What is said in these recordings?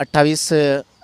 28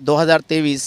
2023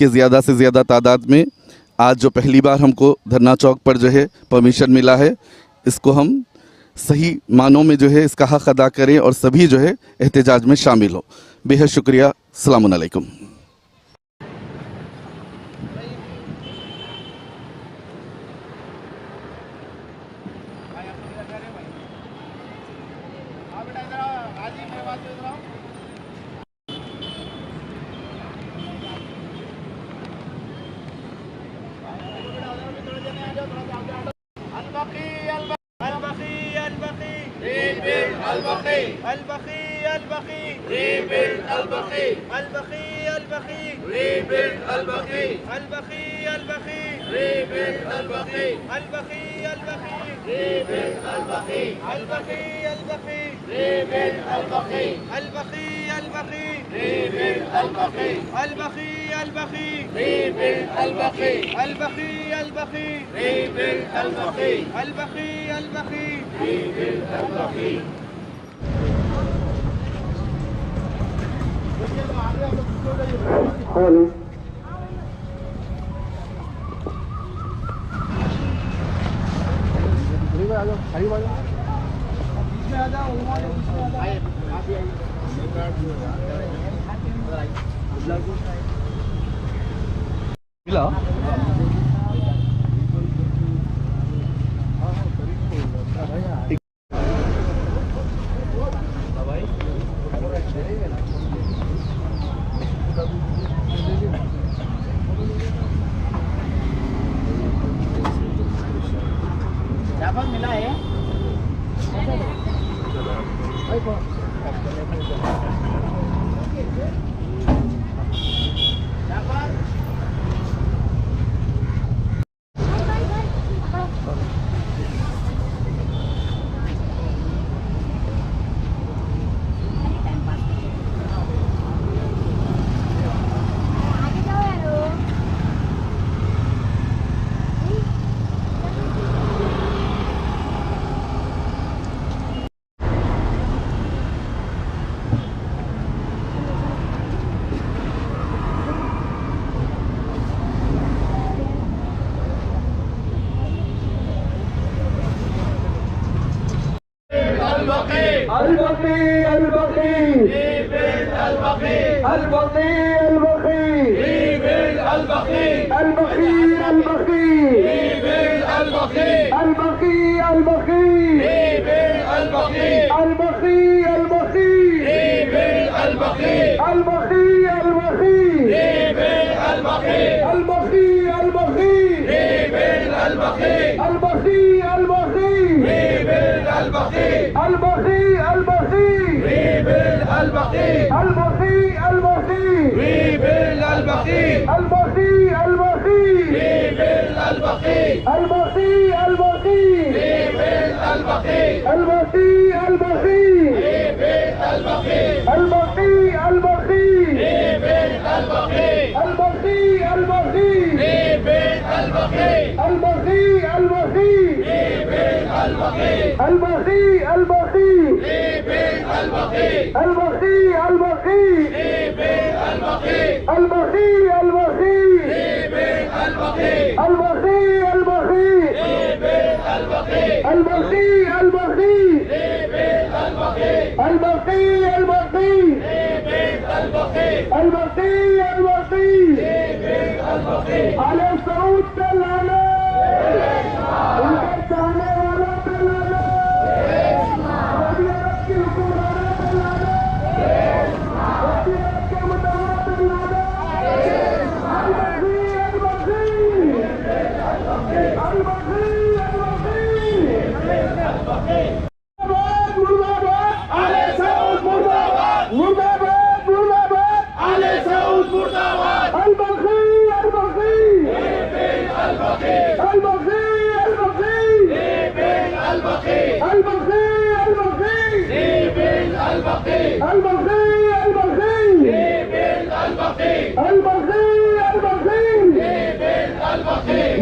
کہ زیادہ سے زیادہ تعداد میں آج جو پہلی بار ہم کو دھرنا چوک پر جو ہے پرمیشن ملا ہے، اس کو ہم صحیح معنوں میں جو ہے اس کا حق ادا کریں اور سبھی جو ہے احتجاج میں شامل ہو. بے حد شکریہ. السلام علیکم.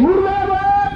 مرداباد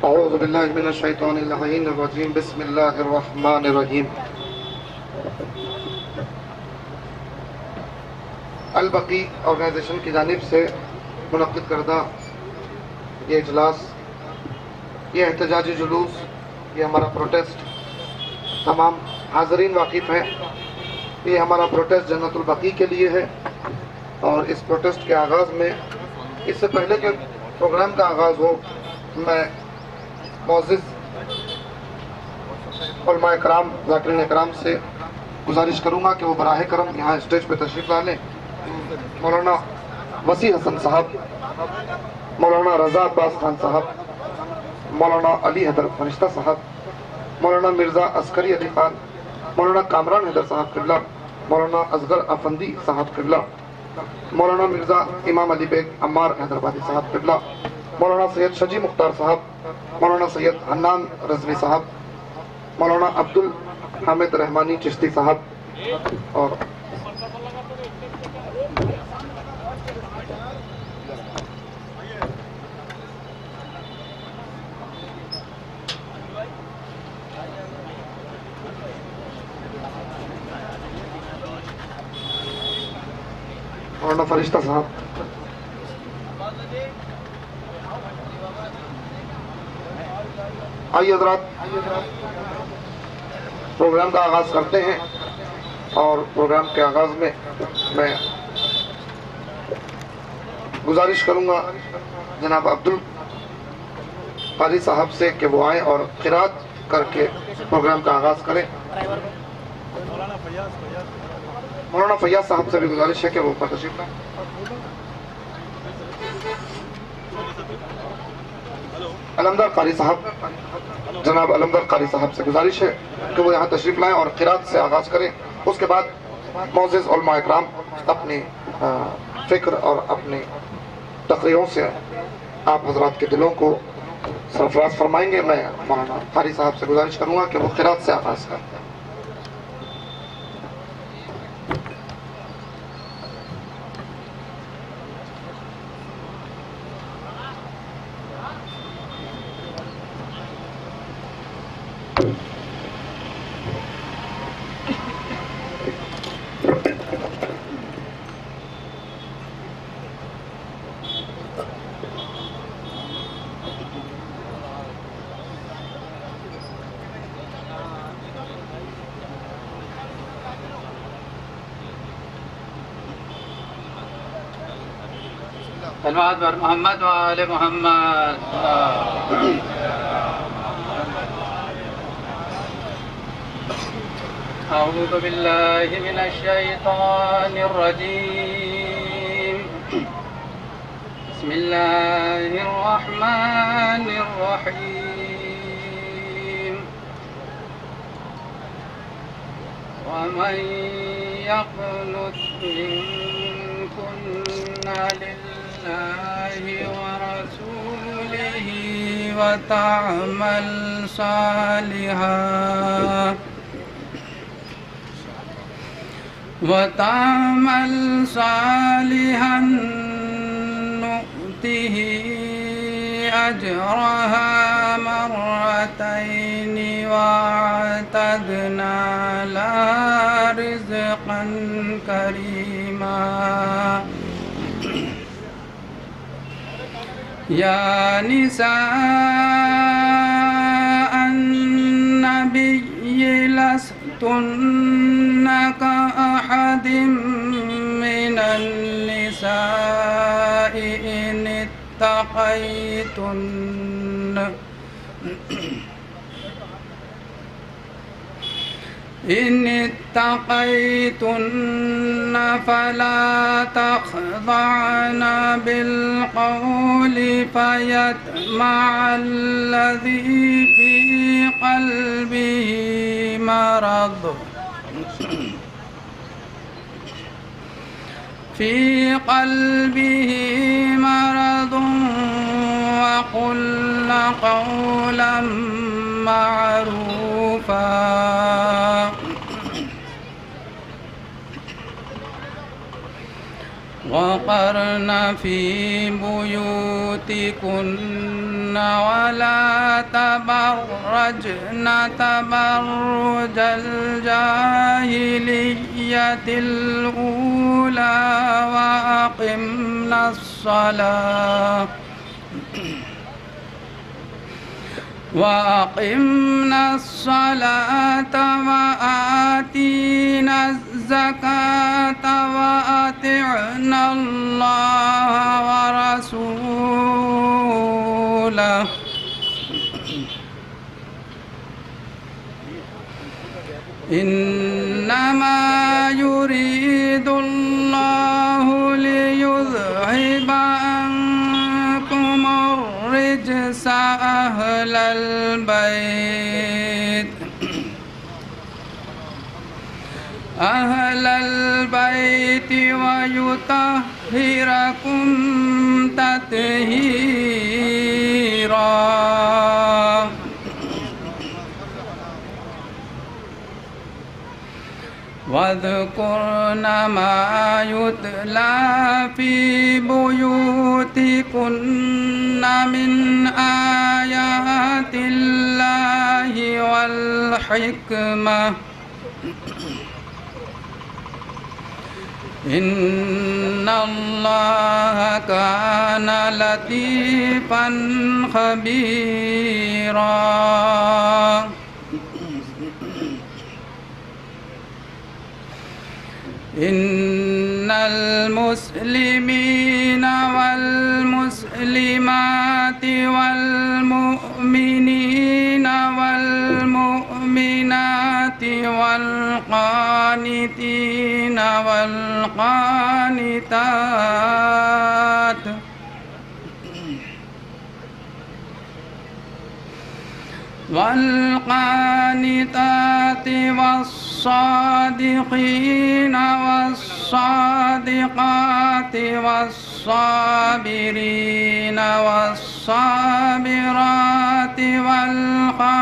اعوذ باللہ من الشیطان اللعین الرجیم بسم اللہ الرحمن الرحیم البقی آرگنائزیشن کی جانب سے منعقد کردہ یہ اجلاس، یہ احتجاجی جلوس، یہ ہمارا پروٹیسٹ تمام حاضرین واقف ہیں، یہ ہمارا پروٹیسٹ جنت البقی کے لیے ہے۔ اور اس پروٹیسٹ کے آغاز میں، اس سے پہلے کہ پروگرام کا آغاز ہو، میں معزز علماء اکرام، ذاکرین اکرام سے گزارش کروں گا کہ وہ براہ کرم یہاں اسٹیج پہ تشریف لا لیں۔ مولانا وسیع حسن صاحب، مولانا رضا عباس خان صاحب، مولانا علی حیدر فرشتہ صاحب، مولانا مرزا عسکری علی خان، مولانا کامران حیدر صاحب قبلہ، مولانا اصغر افندی صاحب قبلہ، مولانا مرزا امام علی بیگ عمار حیدرآبادی صاحب قبلہ، مولانا سید شجی مختار صاحب، مولانا سید حنان رضوی صاحب، مولانا عبدالحامد رحمانی چشتی صاحب، اور فرشتہ صاحب. آئیے حضرات پروگرام کا آغاز کرتے ہیں، اور پروگرام کے آغاز میں میں گزارش کروں گا جناب عبدالقاری صاحب سے کہ وہ آئیں اور قرات کر کے پروگرام کا آغاز کریں. مولانا فیاض صاحب سے بھی گزارش ہے کہ وہ اوپر تشریف لائیں. علمدار قاری صاحب، جناب علمدار قاری صاحب سے گزارش ہے کہ وہ یہاں تشریف لائیں اور قرات سے آغاز کریں. اس کے بعد معزز علماء اکرام اپنی فکر اور اپنی تقریروں سے آپ حضرات کے دلوں کو سرفراز فرمائیں گے. میں مولانا قاری صاحب سے گزارش کروں گا کہ وہ قرات سے آغاز کریں. صلوات بر محمد و آل محمد. أعوذ بالله من الشيطان الرجيم. بسم الله الرحمن الرحيم. ومن يقنت منكن لله ورسوله وتعمل صالحا نؤته أجرها مرتين واعتدنا لها رزقا كريما. يا نساء النبي لستن كأحد من النساء إن اتقيتن فلا تخضعن بالقول فيطمع الذي في قلبه مرض وقلن قولا معروفا. وقرن في بيوتكن ولا تبرجن تبرج الجاهلية الأولى وأقمنا الصلاة وآتينا الزكاة وأطعنا الله ورسوله إنما يريد الله ليذهب عنكم الرجس أهل البيت ويطهركم تطهيرا. واذكرن ما يتلى في بيوتكن من آيات الله والحكمة إن الله كان لطيفا خبيرا إن المسلمين والمسلمات والمؤمنين والمؤمنات والقانتين والقانتات والصادقين والصادقات والصابرين والصابرات والخاشعين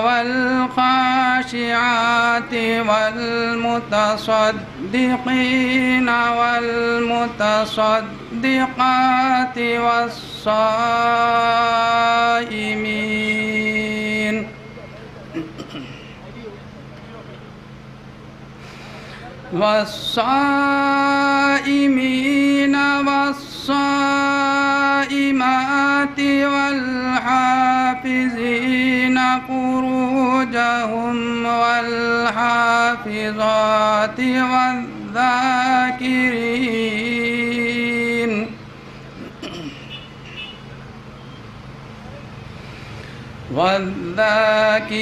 والخاشعات والمتصدقين والمتصدقات والصائمين والصائمات والحافظين فروجهم والحافظات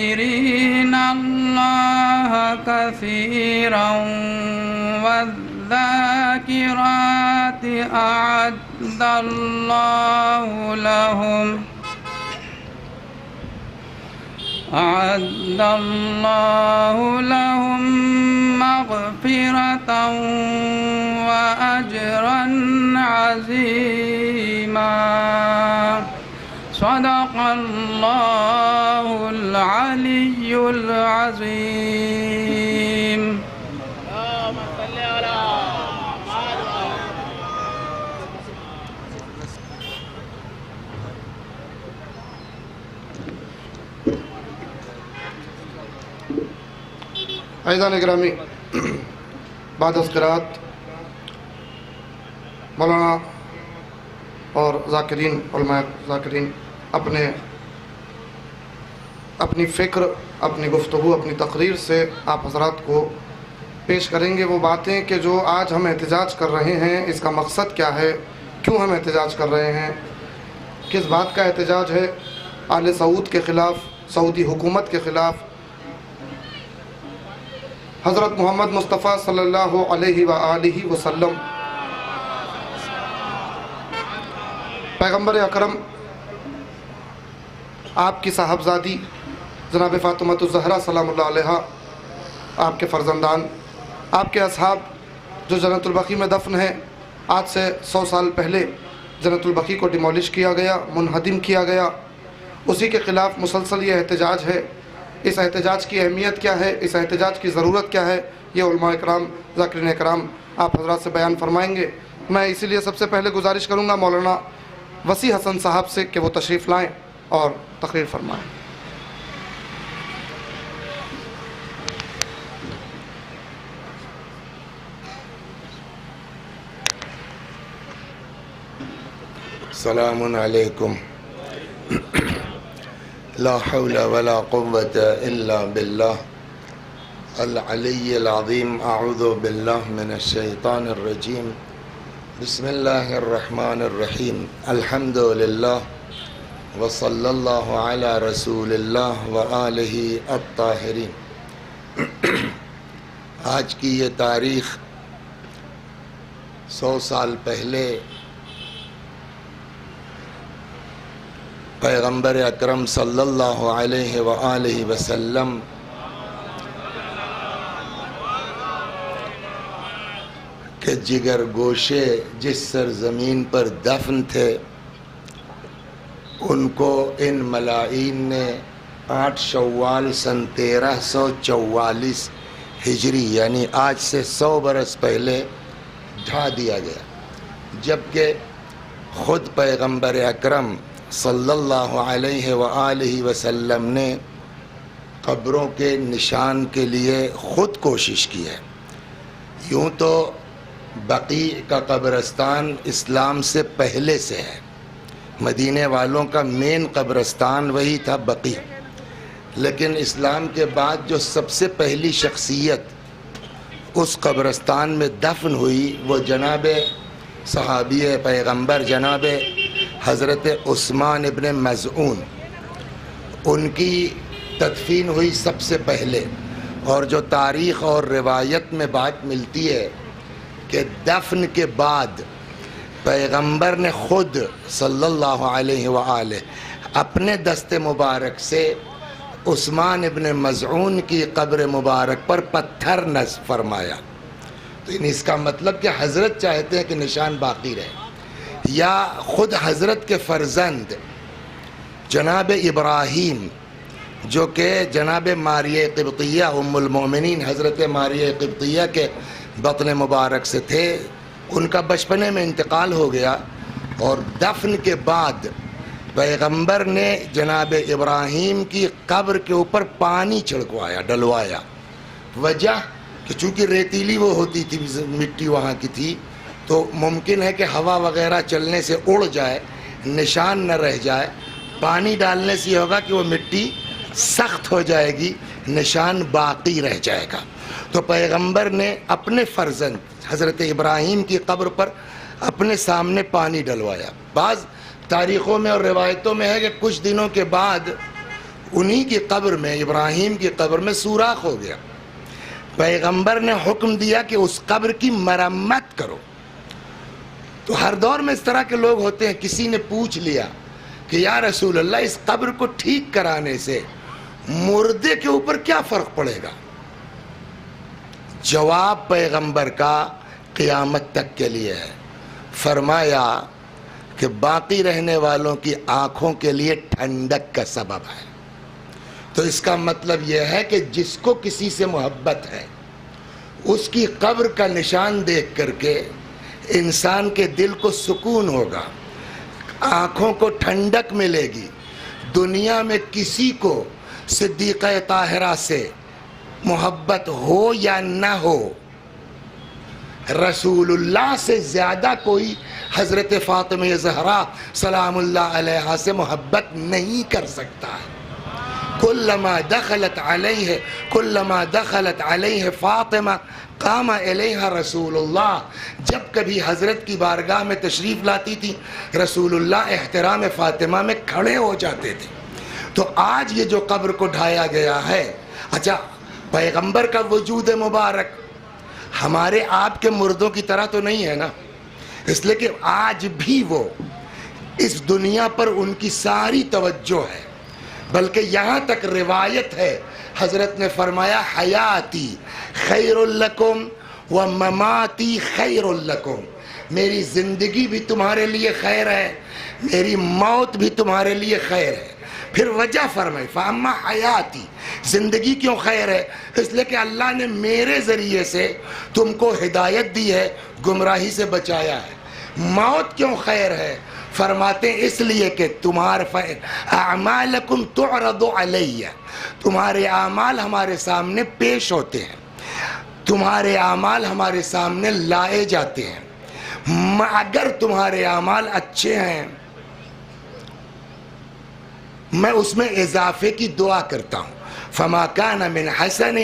والذاكرين الله كثيرا والذاكرات أعد الله لهم مغفرة وأجرا عظيما صدق الله العلي العظيم. عزیزان گرامی، بعد از قرات مولانا اور ذاکرین، علماء ذاکرین اپنی فکر، اپنی گفتگو، اپنی تقریر سے آپ حضرات کو پیش کریں گے وہ باتیں کہ جو آج ہم احتجاج کر رہے ہیں، اس کا مقصد کیا ہے، کیوں ہم احتجاج کر رہے ہیں، کس بات کا احتجاج ہے، آل سعود کے خلاف، سعودی حکومت کے خلاف، حضرت محمد مصطفیٰ صلی اللہ علیہ وآلہ وسلم پیغمبر اکرم، آپ کی صاحبزادی جناب فاطمۃ الزہرا سلام اللہ علیہ، آپ کے فرزندان، آپ کے اصحاب جو جنت البقیع میں دفن ہیں، آج سے 100 سال پہلے جنت البقیع کو ڈیمولش کیا گیا، منہدم کیا گیا، اسی کے خلاف مسلسل یہ احتجاج ہے۔ اس احتجاج کی اہمیت کیا ہے، اس احتجاج کی ضرورت کیا ہے، یہ علماء اکرام، ذاکرین اکرام آپ حضرات سے بیان فرمائیں گے۔ میں اسی لیے سب سے پہلے گزارش کروں گا مولانا وسیع حسن صاحب سے کہ وہ تشریف لائیں اور تقریر فرمائیں۔ السلام علیکم۔ لا حول ولا قوة الا باللہ العلی العظیم۔ اعوذ باللہ من الشیطان الرجیم۔ بسم اللہ الرحمن الرحیم۔ الحمد للہ وصلی اللہ علی رسول اللہ وآلہ الطاہرین۔ آج کی یہ تاریخ 100 سال پہلے پیغمبر اکرم صلی اللہ علیہ وآلہ وسلم کے جگر گوشے جس سرزمین پر دفن تھے، ان کو ان ملائین نے 8 شوال سن 1344 ہجری یعنی آج سے 100 برس پہلے ڈھا دیا گیا، جبکہ خود پیغمبر اکرم صلی اللہ علیہ وآلہ وسلم نے قبروں کے نشان کے لیے خود کوشش کی ہے. یوں تو بقیع کا قبرستان اسلام سے پہلے سے ہے، مدینے والوں کا مین قبرستان وہی تھا بقیع، لیکن اسلام کے بعد جو سب سے پہلی شخصیت اس قبرستان میں دفن ہوئی وہ جناب صحابی پیغمبر جناب حضرت عثمان ابن مظعون، ان کی تدفین ہوئی سب سے پہلے. اور جو تاریخ اور روایت میں بات ملتی ہے کہ دفن کے بعد پیغمبر نے خود صلی اللہ علیہ وآلہ اپنے دست مبارک سے عثمان ابن مظعون کی قبر مبارک پر پتھر نصب فرمایا. تو اس کا مطلب کہ حضرت چاہتے ہیں کہ نشان باقی رہے، یا خود حضرت کے فرزند جناب ابراہیم جو کہ جناب ماریہ قبطیہ ام المؤمنین حضرت ماریہ قبطیہ کے بطن مبارک سے تھے، ان کا بچپنے میں انتقال ہو گیا، اور دفن کے بعد پیغمبر نے جناب ابراہیم کی قبر کے اوپر پانی چھڑکوایا، ڈلوایا. وجہ کہ چونکہ ریتیلی وہ ہوتی تھی، مٹی وہاں کی تھی، تو ممکن ہے کہ ہوا وغیرہ چلنے سے اڑ جائے، نشان نہ رہ جائے. پانی ڈالنے سے یہ ہوگا کہ وہ مٹی سخت ہو جائے گی، نشان باقی رہ جائے گا. تو پیغمبر نے اپنے فرزند حضرت ابراہیم کی قبر پر اپنے سامنے پانی ڈلوایا. بعض تاریخوں میں اور روایتوں میں ہے کہ کچھ دنوں کے بعد انہی کی قبر میں، ابراہیم کی قبر میں سوراخ ہو گیا. پیغمبر نے حکم دیا کہ اس قبر کی مرمت کرو. تو ہر دور میں اس طرح کے لوگ ہوتے ہیں. کسی نے پوچھ لیا کہ یا رسول اللہ، اس قبر کو ٹھیک کرانے سے مردے کے اوپر کیا فرق پڑے گا؟ جواب پیغمبر کا قیامت تک کے لیے ہے. فرمایا کہ باقی رہنے والوں کی آنکھوں کے لیے ٹھنڈک کا سبب ہے. تو اس کا مطلب یہ ہے کہ جس کو کسی سے محبت ہے، اس کی قبر کا نشان دیکھ کر کے انسان کے دل کو سکون ہوگا، آنکھوں کو ٹھنڈک ملے گی. دنیا میں کسی کو صدیقہ طاہرہ سے محبت ہو یا نہ ہو، رسول اللہ سے زیادہ کوئی حضرت فاطمہ زہرا سلام اللہ علیہا سے محبت نہیں کر سکتا ہے. کلما دخلت علیہ فاطمہ قام الیہا رسول اللہ. جب کبھی حضرت کی بارگاہ میں تشریف لاتی تھی، رسول اللہ احترام فاطمہ میں کھڑے ہو جاتے تھے. تو آج یہ جو قبر کو ڈھایا گیا ہے، اچھا پیغمبر کا وجود مبارک ہمارے آپ کے مردوں کی طرح تو نہیں ہے نا، اس لیے کہ آج بھی وہ اس دنیا پر ان کی ساری توجہ ہے. بلکہ یہاں تک روایت ہے، حضرت نے فرمایا حیاتی خیر لکم و مماتی خیر لکم. میری زندگی بھی تمہارے لیے خیر ہے، میری موت بھی تمہارے لیے خیر ہے. پھر وجہ فرمائی فاما حیاتی، زندگی کیوں خیر ہے؟ اس لیے کہ اللہ نے میرے ذریعے سے تم کو ہدایت دی ہے، گمراہی سے بچایا ہے. موت کیوں خیر ہے؟ فرماتے ہیں اس لیے کہ تمہارے اعمالکم تعرض علیہ، تمہارے اعمال ہمارے سامنے پیش ہوتے ہیں، تمہارے اعمال ہمارے سامنے لائے جاتے ہیں. اگر تمہارے اعمال اچھے ہیں میں اس میں اضافے کی دعا کرتا ہوں. فما کان من حسن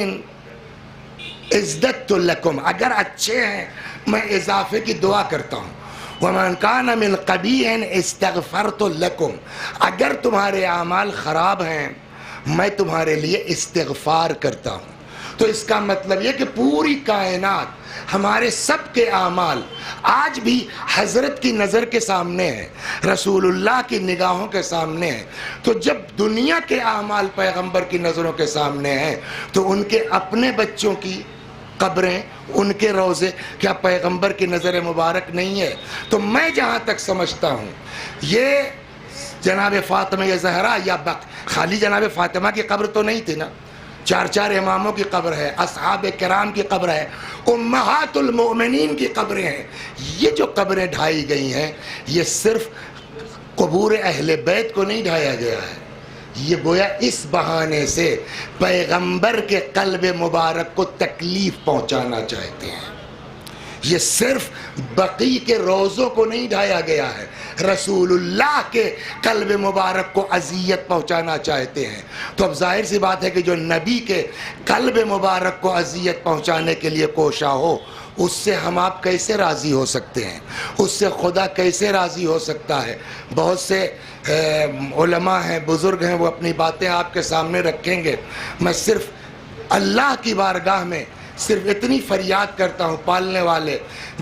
ازددت لکم، اگر اچھے ہیں میں اضافے کی دعا کرتا ہوں. ومن کان من قبیح استغفرت لکم، اگر تمہارے اعمال خراب ہیں میں تمہارے لیے استغفار کرتا ہوں. تو اس کا مطلب یہ کہ پوری کائنات ہمارے سب کے اعمال آج بھی حضرت کی نظر کے سامنے ہیں، رسول اللہ کی نگاہوں کے سامنے ہیں. تو جب دنیا کے اعمال پیغمبر کی نظروں کے سامنے ہیں تو ان کے اپنے بچوں کی قبریں، ان کے روضے کیا پیغمبر کی نظر مبارک نہیں ہے؟ تو میں جہاں تک سمجھتا ہوں یہ جناب فاطمہ زہرا یا خالی جناب فاطمہ کی قبر تو نہیں تھی نا، چار اماموں کی قبر ہے، اصحاب کرام کی قبر ہے، امہات المؤمنین کی قبریں ہیں. یہ جو قبریں ڈھائی گئی ہیں یہ صرف قبور اہل بیت کو نہیں ڈھایا گیا ہے. یہ گویا اس بہانے سے پیغمبر کے قلب مبارک کو تکلیف پہنچانا چاہتے ہیں. یہ صرف بقیع کے روضوں کو نہیں ڈھایا گیا ہے، رسول اللہ کے قلب مبارک کو اذیت پہنچانا چاہتے ہیں. تو اب ظاہر سی بات ہے کہ جو نبی کے قلب مبارک کو اذیت پہنچانے کے لیے کوشاں ہو، اس سے ہم آپ کیسے راضی ہو سکتے ہیں؟ اس سے خدا کیسے راضی ہو سکتا ہے؟ بہت سے علماء ہیں، بزرگ ہیں، وہ اپنی باتیں آپ کے سامنے رکھیں گے. میں صرف اللہ کی بارگاہ میں صرف اتنی فریاد کرتا ہوں، پالنے والے،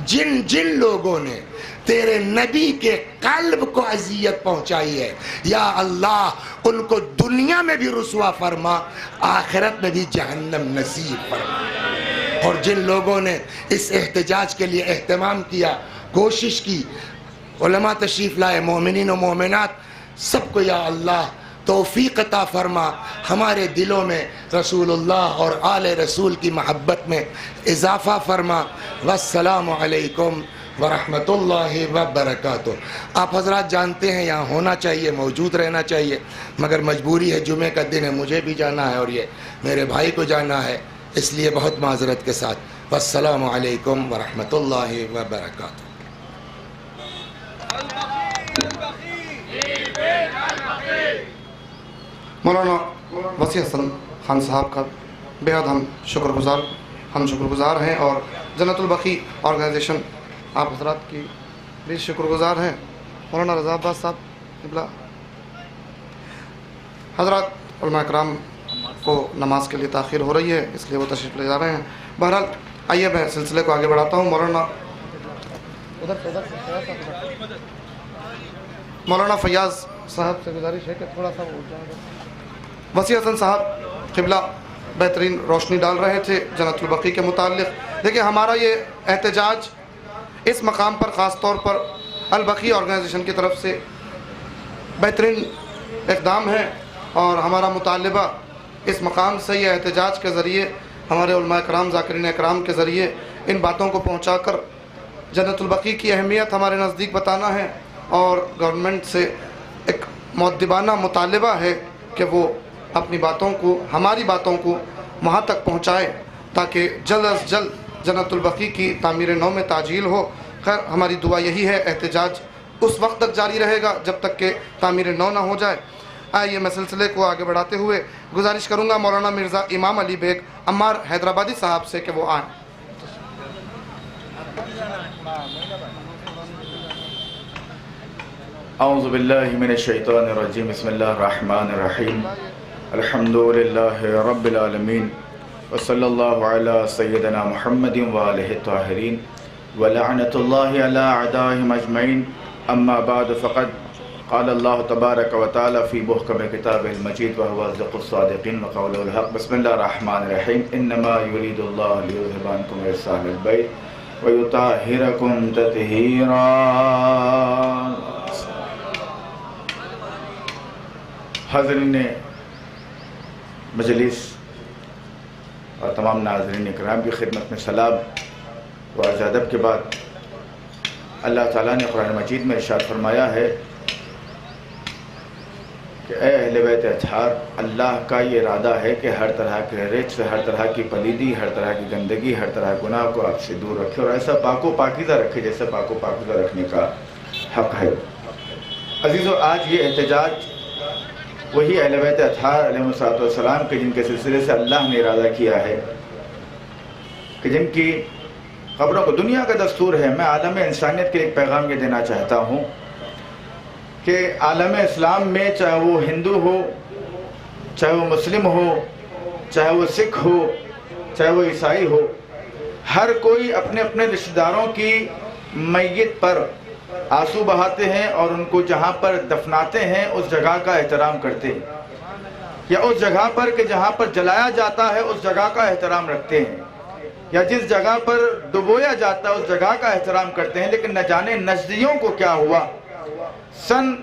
جن لوگوں نے تیرے نبی کے قلب کو اذیت پہنچائی ہے، یا اللہ ان کو دنیا میں بھی رسوا فرما، آخرت میں بھی جہنم نصیب فرما. اور جن لوگوں نے اس احتجاج کے لیے اہتمام کیا، کوشش کی، علماء تشریف لائے، مومنین و مومنات، سب کو یا اللہ توفیق عطا فرما، ہمارے دلوں میں رسول اللہ اور آل رسول کی محبت میں اضافہ فرما. والسلام علیکم ورحمۃ اللہ وبرکاتہ. آپ حضرات جانتے ہیں یہاں ہونا چاہیے، موجود رہنا چاہیے، مگر مجبوری ہے، جمعہ کا دن ہے، مجھے بھی جانا ہے اور یہ میرے بھائی کو جانا ہے، اس لیے بہت معذرت کے ساتھ. والسلام علیکم ورحمۃ اللہ وبرکاتہ. مولانا وسیع حسن خان صاحب کا بہت ہم شکر گزار ہیں، اور جنت البقیع آرگنائزیشن آپ حضرات کی بھی شکر گزار ہیں. مولانا رضا عباس صاحب قبلہ، حضرات علماء اکرام کو نماز کے لیے تاخیر ہو رہی ہے، اس لیے وہ تشریف لے جا رہے ہیں. بہرحال آئیے میں سلسلے کو آگے بڑھاتا ہوں. مولانا فیاض صاحب سے گزارش ہے کہ تھوڑا سا وسیع حسن صاحب قبلہ بہترین روشنی ڈال رہے تھے جنت البقیع کے متعلق. دیکھیں ہمارا یہ احتجاج اس مقام پر خاص طور پر البقیع آرگنائزیشن کی طرف سے بہترین اقدام ہے، اور ہمارا مطالبہ اس مقام سے یہ احتجاج کے ذریعے ہمارے علماء اکرام، ذاکرین اکرام کے ذریعے ان باتوں کو پہنچا کر جنت البقیع کی اہمیت ہمارے نزدیک بتانا ہے، اور گورنمنٹ سے ایک مؤدبانہ مطالبہ ہے کہ وہ اپنی باتوں کو، ہماری باتوں کو وہاں تک پہنچائے تاکہ جلد از جلد جنت البقیع کی تعمیر نو میں تعجیل ہو. خیر ہماری دعا یہی ہے، احتجاج اس وقت تک جاری رہے گا جب تک کہ تعمیر نو نہ ہو جائے. آئیے میں سلسلے کو آگے بڑھاتے ہوئے گزارش کروں گا مولانا مرزا امام علی بیگ عمار حیدرآبادی صاحب سے کہ وہ آئیں. اعوذ باللہ من الشیطان الرجیم، بسم اللہ الرحمن الرحیم، الحمدللہ رب العالمین، وصلی اللہ علی سیدنا محمد وآلہ الطاہرین، ولعنت اللہ علی اعدائہم اجمعین. اما بعد فقد قال اللہ تبارک و تعالی فی محکم کتابہ المجید وہو اصدق الصادقین وقولہ الحق. بسم اللہ الرحمن الرحیم. انما یرید اللہ لیذہب عنکم رجس اہل البیت ویطہرکم تطہیرا. حاضرین مجلس اور تمام ناظرین اکرام کی خدمت میں سلام و عرض ادب کے بعد، اللہ تعالیٰ نے قرآن مجید میں ارشاد فرمایا ہے کہ اے اہل بیت اطہار، اللہ کا یہ ارادہ ہے کہ ہر طرح کے رجس، ہر طرح کی پلیدی، ہر طرح کی گندگی، ہر طرح گناہ کو آپ سے دور رکھے اور ایسا پاک و پاکیزہ رکھے جیسا پاک و پاکیزہ رکھنے کا حق ہے. عزیزو، آج یہ احتجاج وہی اہل بیت اطہار علیہ السلام کے جن کے سلسلے سے اللہ نے ارادہ کیا ہے کہ جن کی قبروں کو دنیا کا دستور ہے. میں عالم انسانیت کے ایک پیغام یہ دینا چاہتا ہوں کہ عالم اسلام میں چاہے وہ ہندو ہو، چاہے وہ مسلم ہو، چاہے وہ سکھ ہو، چاہے وہ عیسائی ہو، ہر کوئی اپنے اپنے رشتہ داروں کی میت پر آنسو بہاتے ہیں اور ان کو جہاں پر دفناتے ہیں اس جگہ کا احترام کرتے ہیں، یا اس جگہ پر کہ جہاں پر جلایا جاتا ہے اس جگہ کا احترام رکھتے ہیں، یا جس جگہ پر ڈبویا جاتا ہے اس جگہ کا احترام کرتے ہیں. لیکن نہ جانے نجدیوں کو کیا ہوا. سن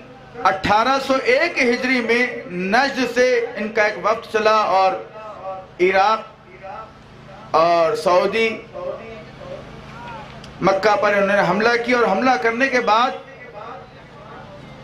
1801 ہجری میں نجد سے ان کا ایک وفد چلا اور عراق اور سعودی مکہ پر انہوں نے حملہ کیا، اور حملہ کرنے کے بعد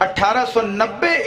1890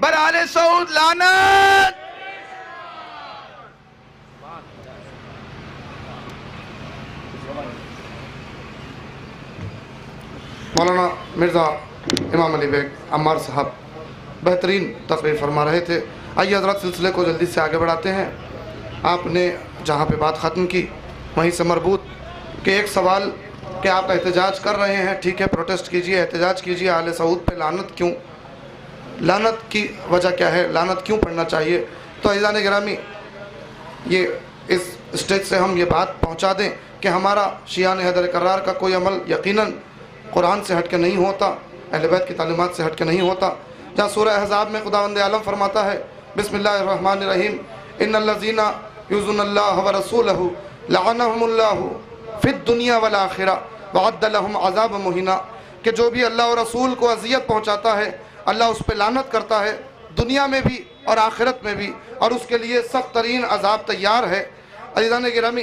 بر آل سعود لعنت. مولانا مرزا امام علی بیگ عمار صاحب بہترین تقریر فرما رہے تھے. آئیے حضرات سلسلے کو جلدی سے آگے بڑھاتے ہیں. آپ نے جہاں پہ بات ختم کی وہیں سے مربوط کہ ایک سوال کہ آپ احتجاج کر رہے ہیں، ٹھیک ہے، پروٹیسٹ کیجئے، احتجاج کیجئے، آل سعود پہ لعنت کیوں؟ لعنت کی وجہ کیا ہے؟ لعنت کیوں پڑھنا چاہیے؟ تو عزیزان گرامی، یہ اس اسٹیج سے ہم یہ بات پہنچا دیں کہ ہمارا شیعان حیدر کرار کا کوئی عمل یقیناً قرآن سے ہٹ کے نہیں ہوتا، اہل بیت کی تعلیمات سے ہٹ کے نہیں ہوتا. جہاں سورہ احزاب میں خداوند عالم فرماتا ہے بسم اللہ الرحمن الرحیم ان الذین یؤذون اللہ ورسولہ لعنہم اللہ فی الدنیا والآخرہ وعد لہم عذاب مہینا، کہ جو بھی اللہ اور رسول کو اذیت پہنچاتا ہے اللہ اس پہ لعنت کرتا ہے دنیا میں بھی اور آخرت میں بھی، اور اس کے لیے سخت ترین عذاب تیار ہے. عزیزان گرامی،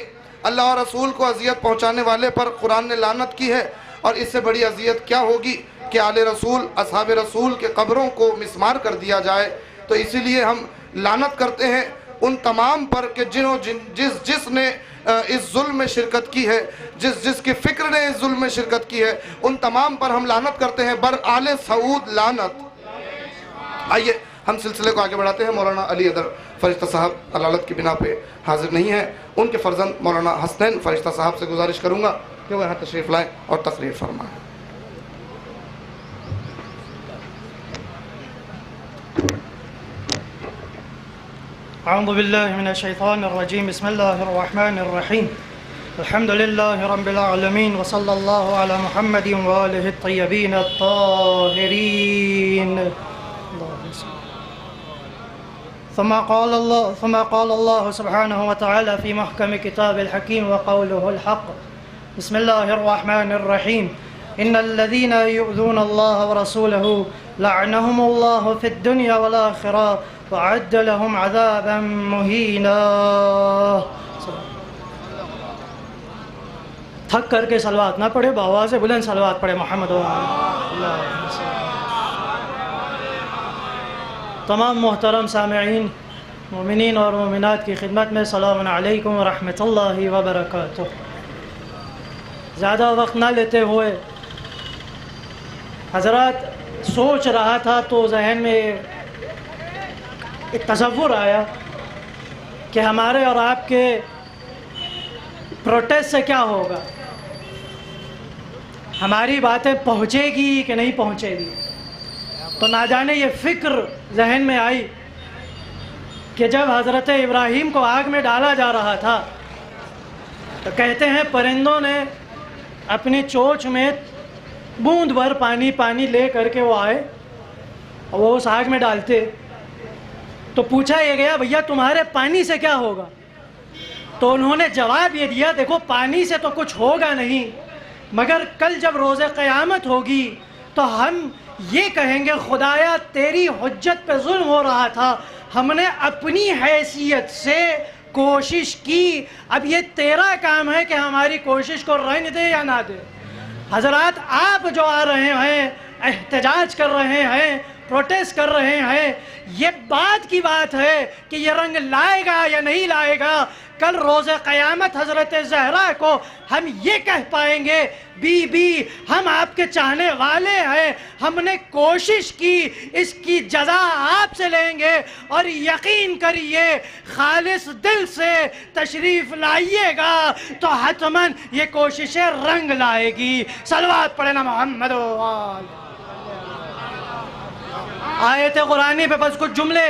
اللہ اور رسول کو اذیت پہنچانے والے پر قرآن نے لعنت کی ہے، اور اس سے بڑی اذیت کیا ہوگی کہ آل رسول اصحاب رسول کے قبروں کو مسمار کر دیا جائے. تو اسی لیے ہم لعنت کرتے ہیں ان تمام پر کہ جس نے اس ظلم میں شرکت کی ہے، جس کی فکر نے اس ظلم میں شرکت کی ہے، ان تمام پر ہم لعنت کرتے ہیں. بر آل سعود لعنت. آئیے ہم سلسلے کو آگے بڑھاتے ہیں. مولانا علی حیدر فرشتہ صاحب علالت کی بنا پہ حاضر نہیں ہیں. ان کے فرزند مولانا حسنین فرشتہ صاحب سے گزارش کروں گا کہ وہ یہاں تشریف لائیں اور تقریر فرمائیں. اعوذ باللہ من الشیطان الرجیم بسم اللہ الرحمن الرحیم الحمد للہ رب العالمین وصلی اللہ علی محمد وآلہ الطیبین الطاہرین. ثم قال الله سبحانه وتعالى في محكم كتاب الحكيم وقوله الحق بسم الله الرحمن الرحيم إن الذين يؤذون الله ورسوله لعنهم الله في الدنيا والآخرة وأعد لهم عذابا مهينا. تھک کر کے صلوات نہ پڑھے، بآواز بلند صلوات پڑھے محمد اللہ. تمام محترم سامعین، مومنین اور مومنات کی خدمت میں سلام علیکم ورحمۃ اللہ وبرکاتہ. زیادہ وقت نہ لیتے ہوئے حضرات سوچ رہا تھا تو ذہن میں ایک تصور آیا کہ ہمارے اور آپ کے پروٹیسٹ سے کیا ہوگا، ہماری باتیں پہنچے گی کہ نہیں پہنچے گی. تو نہ جانے یہ فکر ذہن میں آئی کہ جب حضرت ابراہیم کو آگ میں ڈالا جا رہا تھا تو کہتے ہیں پرندوں نے اپنی چونچ میں بوند بھر پانی لے کر کے وہ آئے اور وہ اس آگ میں ڈالتے. تو پوچھا یہ گیا بھیا تمہارے پانی سے کیا ہوگا؟ تو انہوں نے جواب یہ دیا دیکھو پانی سے تو کچھ ہوگا نہیں، مگر کل جب روز قیامت ہوگی تو ہم یہ کہیں گے خدایا تیری حجت پہ ظلم ہو رہا تھا، ہم نے اپنی حیثیت سے کوشش کی، اب یہ تیرا کام ہے کہ ہماری کوشش کو رنگ دے یا نہ دے. حضرات آپ جو آ رہے ہیں، احتجاج کر رہے ہیں، پروٹیسٹ کر رہے ہیں، یہ بات کی بات ہے کہ یہ رنگ لائے گا یا نہیں لائے گا. کل روز قیامت حضرت زہرا کو ہم یہ کہہ پائیں گے بی بی ہم آپ کے چاہنے والے ہیں، ہم نے کوشش کی، اس کی جزا آپ سے لیں گے، اور یقین کریے خالص دل سے تشریف لائیے گا تو حتماً یہ کوششیں رنگ لائے گی. صلوات پڑھے نا محمد. آیت قرآنی پہ بس کچھ جملے.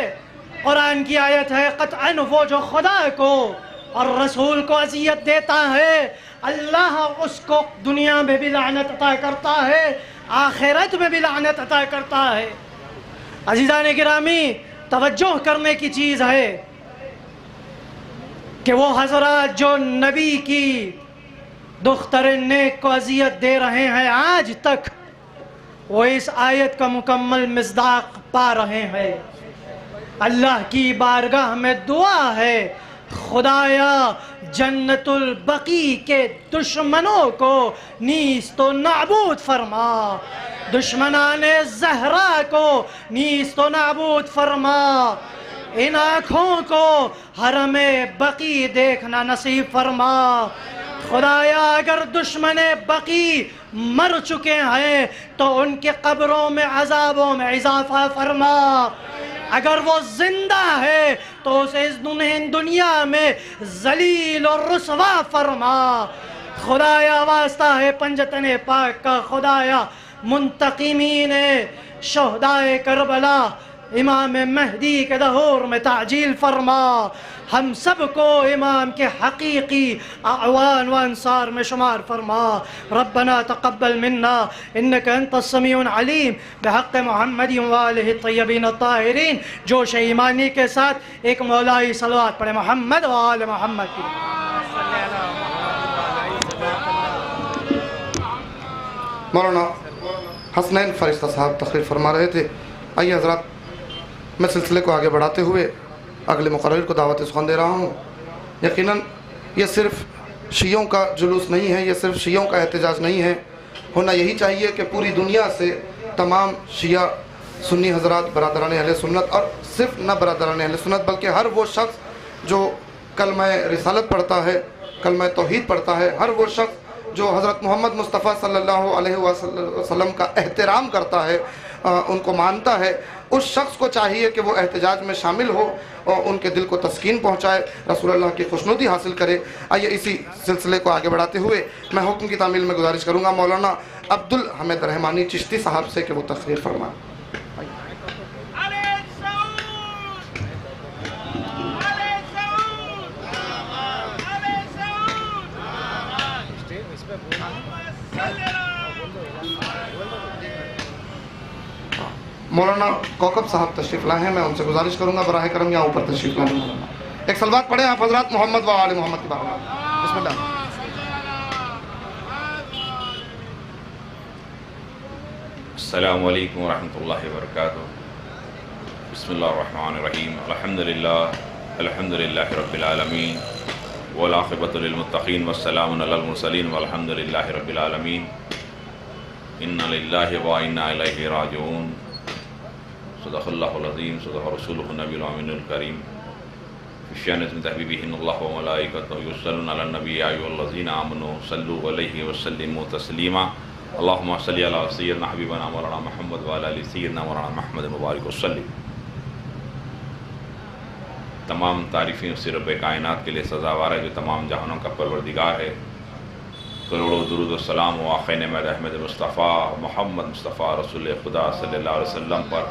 قرآن کی آیت ہے قطعاً وہ جو خدا کو اور رسول کو اذیت دیتا ہے اللہ اس کو دنیا میں بھی لعنت عطا کرتا ہے، آخرت میں بھی لعنت عطا کرتا ہے. عزیزان گرامی توجہ کرنے کی چیز ہے کہ وہ حضرات جو نبی کی دختر نیک کو اذیت دے رہے ہیں آج تک وہ اس آیت کا مکمل مصداق پا رہے ہیں. اللہ کی بارگاہ میں دعا ہے خدایا جنت البقیع کے دشمنوں کو نیست و نابود فرما. دشمنان زہرا کو نیست و نابود فرما، ان آنکھوں کو حرم بقی دیکھنا نصیب فرما۔ خدایا اگر دشمن بقی مر چکے ہیں تو ان کے قبروں میں عذابوں میں اضافہ فرما، اگر وہ زندہ ہے تو اسے اس دنیا میں ذلیل اور رسوا فرما۔ خدایا واسطہ ہے پنجتن پاک کا، خدایا منتقمین شہدائے کربلا امام مہدی کے ظہور میں تعجیل فرما، ہم سب کو امام کے حقیقی اعوان و انصار میں شمار فرما۔ ربنا تقبل منا انك انت السمیع العلیم بحق محمد وآلہ الطیبین الطاہرین۔ جوش ایمانی کے ساتھ ایک مولائی صلوات پڑھے محمد وآل محمد کی۔ مولانا حسنین فرشتہ صاحب تقریر فرما رہے تھے۔ آئیے حضرات، میں سلسلے کو آگے بڑھاتے ہوئے اگلے مقرر کو دعوت سخن دے رہا ہوں۔ یقیناً یہ صرف شیعوں کا جلوس نہیں ہے، یہ صرف شیعوں کا احتجاج نہیں ہے، ہونا یہی چاہیے کہ پوری دنیا سے تمام شیعہ سنی حضرات برادران اہل سنت، اور صرف نہ برادران اہل سنت بلکہ ہر وہ شخص جو کلمہ رسالت پڑھتا ہے، کلمہ توحید پڑھتا ہے، ہر وہ شخص جو حضرت محمد مصطفیٰ صلی اللہ علیہ وسلم کا احترام کرتا ہے، ان کو مانتا ہے، اس شخص کو چاہیے کہ وہ احتجاج میں شامل ہو اور ان کے دل کو تسکین پہنچائے، رسول اللہ کی خوشنودی حاصل کرے۔ آئیے اسی سلسلے کو آگے بڑھاتے ہوئے میں حکم کی تعمیل میں گزارش کروں گا مولانا عبدالحمید رحمانی چشتی صاحب سے کہ وہ تقریر فرمائیں۔ مولانا کوکب صاحب تشریف لائے ہیں، میں ان سے گزارش کروں گا براہ کرم یہاں اوپر تشریف لائیں۔ ایک صلوات پڑھیں آپ حضرات محمد و آل محمد کی بارگاہ میں۔ بسم اللہ۔ السلام علیکم ورحمۃ اللہ وبرکاتہ۔ بسم اللہ الرحمن الرحیم۔ الحمد للہ رب العالمین والعاقبۃ للمتقین والسلام علی المرسلین والحمد للہ رب العالمین۔ انا للہ و انا الیہ راجعون۔ صدق اللہ العظیم، صدق رسولہ النبی الامین الکریم۔ شأن تحبیبہ اللہ و ملائکتہ یصلون علی النبی یا ایھا الذین آمنوا صلوا علیہ وسلموا تسلیما۔ اللہم صلی علی سیدنا حبیبنا مولانا محمد وعلی آل سیدنا مولانا محمد مبارک وسلم۔ تمام تعریفیں اس رب کائنات کے لیے سزاوار ہے جو تمام جہانوں کا پروردگار ہے۔ کروڑوں درود و سلام و آقا نعمت احمد مصطفیٰ محمد مصطفیٰ رسول خدا صلی اللہ علیہ وسلم پر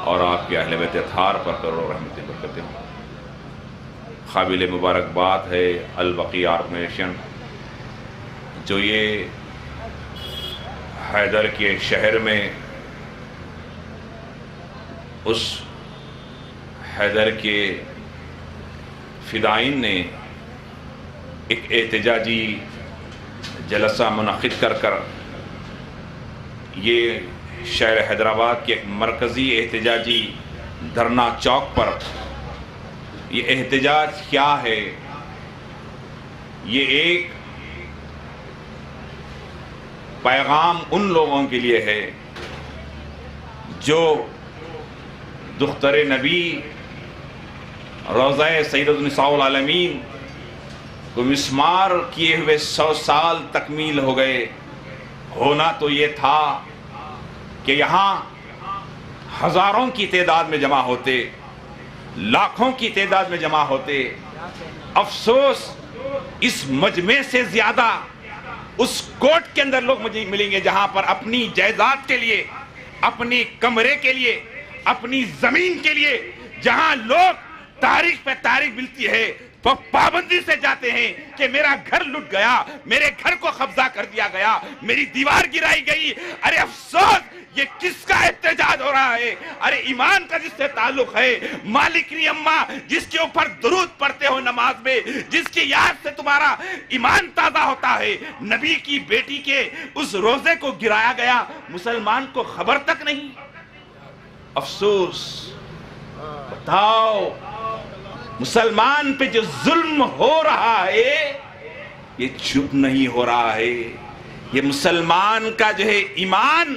اور آپ کے اہل بیت اطہار پر کروڑوں رحمتیں برکتیں ہوں۔ قابل مبارکباد ہے البقیع آرگنائزیشن جو یہ حیدر کے شہر میں اس حیدر کے فدائین نے ایک احتجاجی جلسہ منعقد کر یہ شہر حیدرآباد کے ایک مرکزی احتجاجی دھرنا چوک پر یہ احتجاج کیا ہے؟ یہ ایک پیغام ان لوگوں کے لیے ہے جو دختر نبی روضہ سید النساء العالمین کو مسمار کیے ہوئے 100 سال تکمیل ہو گئے۔ ہونا تو یہ تھا کہ یہاں ہزاروں کی تعداد میں جمع ہوتے، لاکھوں کی تعداد میں جمع ہوتے۔ افسوس اس مجمع سے زیادہ اس کوٹ کے اندر لوگ مجھے ملیں گے جہاں پر اپنی جائیداد کے لیے، اپنی کمرے کے لیے، اپنی زمین کے لیے، جہاں لوگ تاریخ پہ تاریخ ملتی ہے وہ پابندی سے جاتے ہیں کہ میرا گھر لٹ گیا، میرے گھر کو قبضہ کر دیا گیا، میری دیوار گرائی گئی۔ ارے افسوس، یہ کس کا احتجاج ہو رہا ہے؟ ارے ایمان کا جس سے تعلق ہے، مالکنی اماں جس کے اوپر درود پڑھتے ہو نماز میں، جس کی یاد سے تمہارا ایمان تازہ ہوتا ہے، نبی کی بیٹی کے اس روزے کو گرایا گیا، مسلمان کو خبر تک نہیں۔ افسوس، بتاؤ مسلمان پہ جو ظلم ہو رہا ہے یہ چپ نہیں ہو رہا ہے۔ یہ مسلمان کا جو ہے ایمان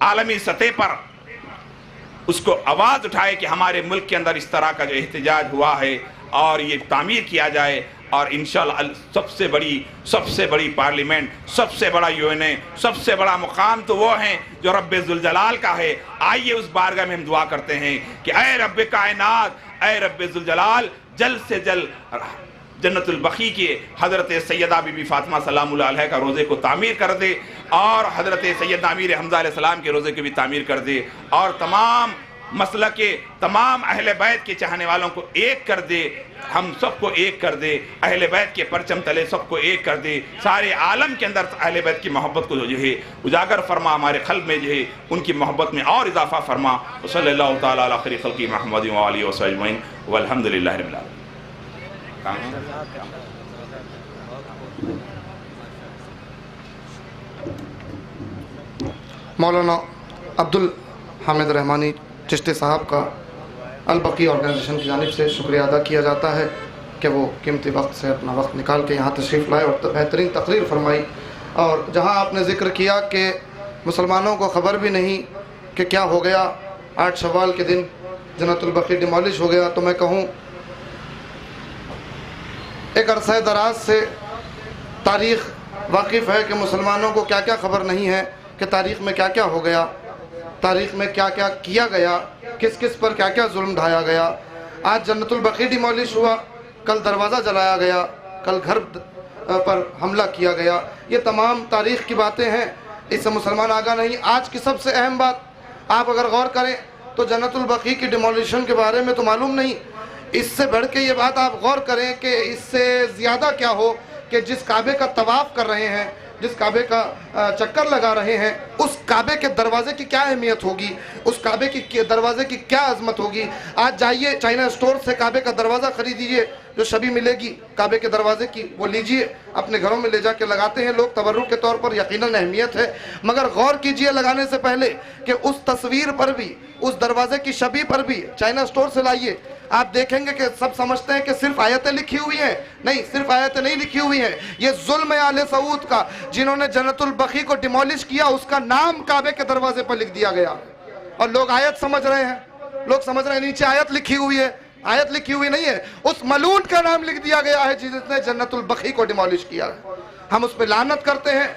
عالمی سطح پر اس کو آواز اٹھائے کہ ہمارے ملک کے اندر اس طرح کا جو احتجاج ہوا ہے اور یہ تعمیر کیا جائے، اور انشاءاللہ سب سے بڑی پارلیمنٹ، سب سے بڑا UN، سب سے بڑا مقام تو وہ ہیں جو رب ذوالجلال کا ہے۔ آئیے اس بارگاہ میں ہم دعا کرتے ہیں کہ اے رب کائنات، اے رب ذوالجلال، جلد سے جلد جنت البقیع کے حضرت سیدہ بی بی فاطمہ سلام اللہ علیہ کا روضے کو تعمیر کر دے، اور حضرت سیدنا امیر حمزہ علیہ السلام کے روضے کو بھی تعمیر کر دے، اور تمام مسلک کے تمام اہل بیت کے چاہنے والوں کو ایک کر دے، ہم سب کو ایک کر دے، اہل بیت کے پرچم تلے سب کو ایک کر دے، سارے عالم کے اندر اہل بیت کی محبت کو جو ہے اجاگر فرما، ہمارے قلب میں جو ہے ان کی محبت میں اور اضافہ فرما۔ صلی اللہ تعالیٰ علی خیر خلقہ محمد و آلہ وصحبہ اجمعین والحمد للہ رب العالمین۔ مولانا عبدالحامد رحمانی چشتی صاحب کا البقیع آرگنائزیشن کی جانب سے شکریہ ادا کیا جاتا ہے کہ وہ قیمتی وقت سے اپنا وقت نکال کے یہاں تشریف لائے اور بہترین تقریر فرمائی۔ اور جہاں آپ نے ذکر کیا کہ مسلمانوں کو خبر بھی نہیں کہ کیا ہو گیا، 8 شوال کے دن جنت البقیع ڈیمالش ہو گیا، تو میں کہوں ایک عرصہ دراز سے تاریخ واقف ہے کہ مسلمانوں کو کیا کیا خبر نہیں ہے کہ تاریخ میں کیا کیا ہو گیا، تاریخ میں کیا کیا کیا گیا، کس کس پر کیا کیا ظلم ڈھایا گیا۔ آج جنت البقیع ڈیمالش ہوا، کل دروازہ جلایا گیا، کل گھر پر حملہ کیا گیا، یہ تمام تاریخ کی باتیں ہیں، اس سے مسلمان آگاہ نہیں۔ آج کی سب سے اہم بات آپ اگر غور کریں تو جنت البقیع کی ڈیمولیشن کے بارے میں تو معلوم نہیں، اس سے بڑھ کے یہ بات آپ غور کریں کہ اس سے زیادہ کیا ہو کہ جس کعبے کا طواف کر رہے ہیں، جس کعبے کا چکر لگا رہے ہیں، اس کعبے کے دروازے کی کیا اہمیت ہوگی، اس کعبے کی دروازے کی کیا عظمت ہوگی۔ آج جائیے چائنا اسٹور سے کعبے کا دروازہ خریدیے، جو شبی ملے گی کعبے کے دروازے کی وہ لیجئے، اپنے گھروں میں لے جا کے لگاتے ہیں لوگ تبرک کے طور پر، یقیناً اہمیت ہے، مگر غور کیجئے لگانے سے پہلے کہ اس تصویر پر بھی، اس دروازے کی شبی پر بھی چائنا اسٹور سے لائیے، آپ دیکھیں گے کہ سب سمجھتے ہیں کہ صرف آیتیں لکھی ہوئی ہیں، نہیں، صرف آیتیں نہیں لکھی ہوئی ہیں، یہ ظلم ہے آل سعود کا، جنہوں نے جنت البقیع کو ڈیمولش کیا، اس کا نام کعبے کے دروازے پر لکھ دیا گیا، اور لوگ آیت سمجھ رہے ہیں، لوگ سمجھ رہے ہیں نیچے آیت لکھی ہوئی ہے، آیت لکھی ہوئی نہیں ہے، اس ملعون کا نام لکھ دیا گیا ہے جس نے جنت البقیع کو ڈیمولش کیا ہے۔ ہم اس پہ لعنت کرتے ہیں۔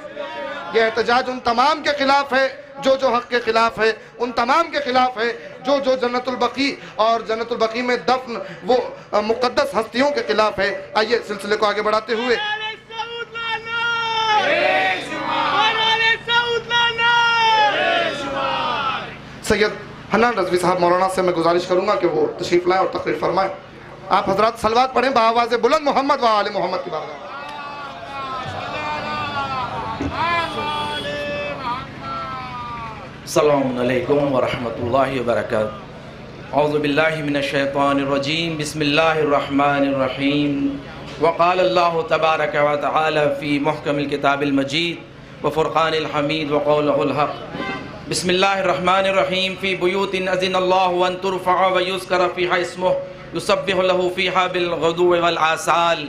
یہ احتجاج ان تمام کے خلاف ہے جو حق کے خلاف ہے، ان تمام کے خلاف ہے جو جنت البقیع اور جنت البقیع میں دفن وہ مقدس ہستیوں کے خلاف ہے۔ آئیے سلسلے کو آگے بڑھاتے ہوئے سید حنان رضوی صاحب مولانا سے میں گزارش کروں گا کہ وہ تشریف لائیں اور تقریر فرمائیں۔ آپ حضرات صلوات پڑھیں بآواز بلند محمد و آل محمد کی بارگاہ۔ السلام علیکم ورحمۃ اللہ وبرکاتہ۔ اعوذ باللہ من الشیطان الرجیم، بسم اللہ الرحمن الرحیم۔ وقال اللہ تبارک و تعالی فی محکم الکتاب المجید وفرقان الحمید وقولہ الحق۔ بسم اللہ الرحمن الرحیم۔ فی بیوت اذن اللہ ان ترفع ویذکر فیہا اسمہ یسبح لہ فیہا بالغدو والآصال۔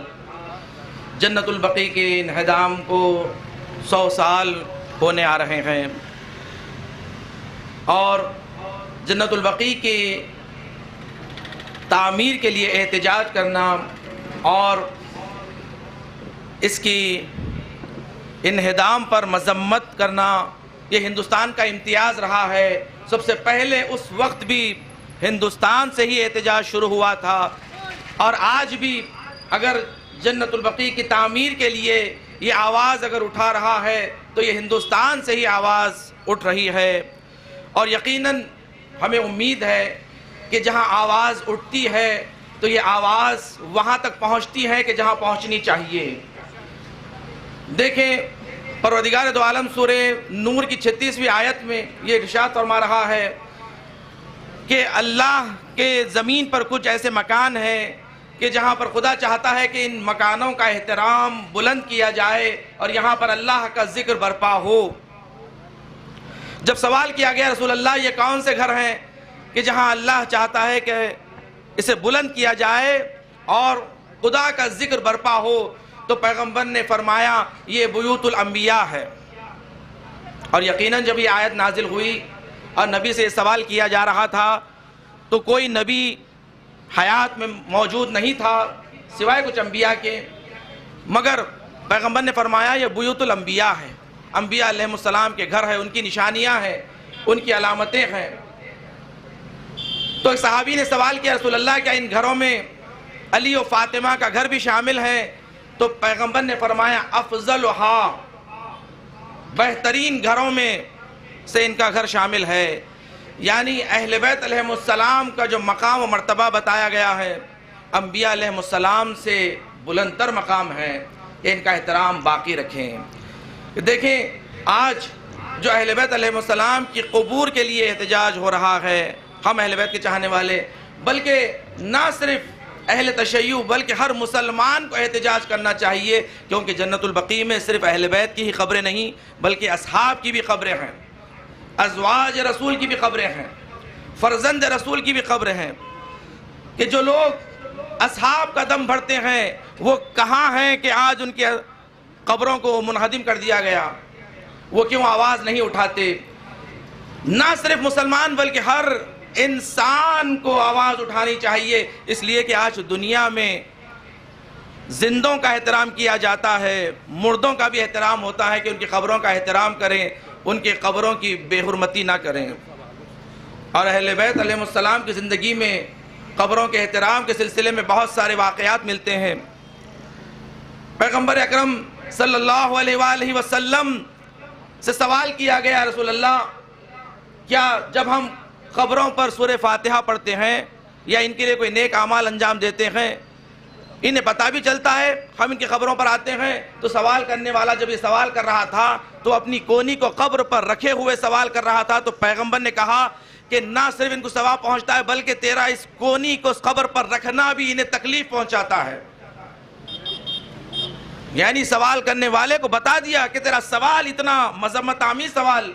جنت البقیع کے انہدام کو 100 سال ہونے آ رہے ہیں، اور جنت البقیع کے تعمیر کے لیے احتجاج کرنا اور اس کی انہدام پر مذمت کرنا یہ ہندوستان کا امتیاز رہا ہے۔ سب سے پہلے اس وقت بھی ہندوستان سے ہی احتجاج شروع ہوا تھا، اور آج بھی اگر جنت البقیع کی تعمیر کے لیے یہ آواز اگر اٹھا رہا ہے تو یہ ہندوستان سے ہی آواز اٹھ رہی ہے، اور یقیناً ہمیں امید ہے کہ جہاں آواز اٹھتی ہے تو یہ آواز وہاں تک پہنچتی ہے کہ جہاں پہنچنی چاہیے۔ دیکھیں پروردگار دو عالم سورہ نور کی 36ویں آیت میں یہ ارشاد فرما رہا ہے کہ اللہ کے زمین پر کچھ ایسے مکان ہیں کہ جہاں پر خدا چاہتا ہے کہ ان مکانوں کا احترام بلند کیا جائے اور یہاں پر اللہ کا ذکر برپا ہو۔ جب سوال کیا گیا رسول اللہ یہ کون سے گھر ہیں کہ جہاں اللہ چاہتا ہے کہ اسے بلند کیا جائے اور خدا کا ذکر برپا ہو، تو پیغمبر نے فرمایا یہ بیوت الانبیاء ہے۔ اور یقیناً جب یہ آیت نازل ہوئی اور نبی سے یہ سوال کیا جا رہا تھا تو کوئی نبی حیات میں موجود نہیں تھا سوائے کچھ انبیاء کے، مگر پیغمبر نے فرمایا یہ بیوت الانبیاء ہے، انبیاء علیہ السلام کے گھر ہے، ان کی نشانیاں ہیں، ان کی علامتیں ہیں۔ تو ایک صحابی نے سوال کیا رسول اللہ کیا ان گھروں میں علی و فاطمہ کا گھر بھی شامل ہے؟ تو پیغمبر نے فرمایا افضلھا، بہترین گھروں میں سے ان کا گھر شامل ہے، یعنی اہل بیت علیہ السلام کا جو مقام و مرتبہ بتایا گیا ہے انبیاء علیہ السلام سے بلندتر مقام ہے، ان کا احترام باقی رکھیں۔ دیکھیں آج جو اہل بیت علیہ السلام کی قبور کے لیے احتجاج ہو رہا ہے، ہم اہل بیت کے چاہنے والے، بلکہ نہ صرف اہل تشیع بلکہ ہر مسلمان کو احتجاج کرنا چاہیے، کیونکہ جنت البقیع میں صرف اہل بیت کی ہی قبریں نہیں بلکہ اصحاب کی بھی قبریں ہیں، ازواج رسول کی بھی قبریں ہیں، فرزند رسول کی بھی قبریں ہیں، کہ جو لوگ اصحاب کا دم بھرتے ہیں وہ کہاں ہیں کہ آج ان کی قبروں کو منہدم کر دیا گیا؟ وہ کیوں آواز نہیں اٹھاتے؟ نہ صرف مسلمان بلکہ ہر انسان کو آواز اٹھانی چاہیے، اس لیے کہ آج دنیا میں زندوں کا احترام کیا جاتا ہے، مردوں کا بھی احترام ہوتا ہے کہ ان کی قبروں کا احترام کریں، ان کی قبروں کی بے حرمتی نہ کریں۔ اور اہل بیت علیہ السلام کی زندگی میں قبروں کے احترام کے سلسلے میں بہت سارے واقعات ملتے ہیں۔ پیغمبر اکرم صلی اللہ علیہ وآلہ وسلم سے سوال کیا گیا رسول اللہ کیا جب ہم قبروں پر سورہ فاتحہ پڑھتے ہیں یا ان کے لیے کوئی نیک اعمال انجام دیتے ہیں انہیں پتہ بھی چلتا ہے؟ ہم ان کی قبروں پر آتے ہیں تو سوال کرنے والا جب یہ سوال کر رہا تھا تو اپنی کونی کو قبر پر رکھے ہوئے سوال کر رہا تھا، تو پیغمبر نے کہا کہ نہ صرف ان کو ثواب پہنچتا ہے بلکہ تیرا اس کونی کو اس قبر پر رکھنا بھی انہیں تکلیف پہنچاتا ہے۔ یعنی سوال کرنے والے کو بتا دیا کہ تیرا سوال اتنا مذمت آمیز سوال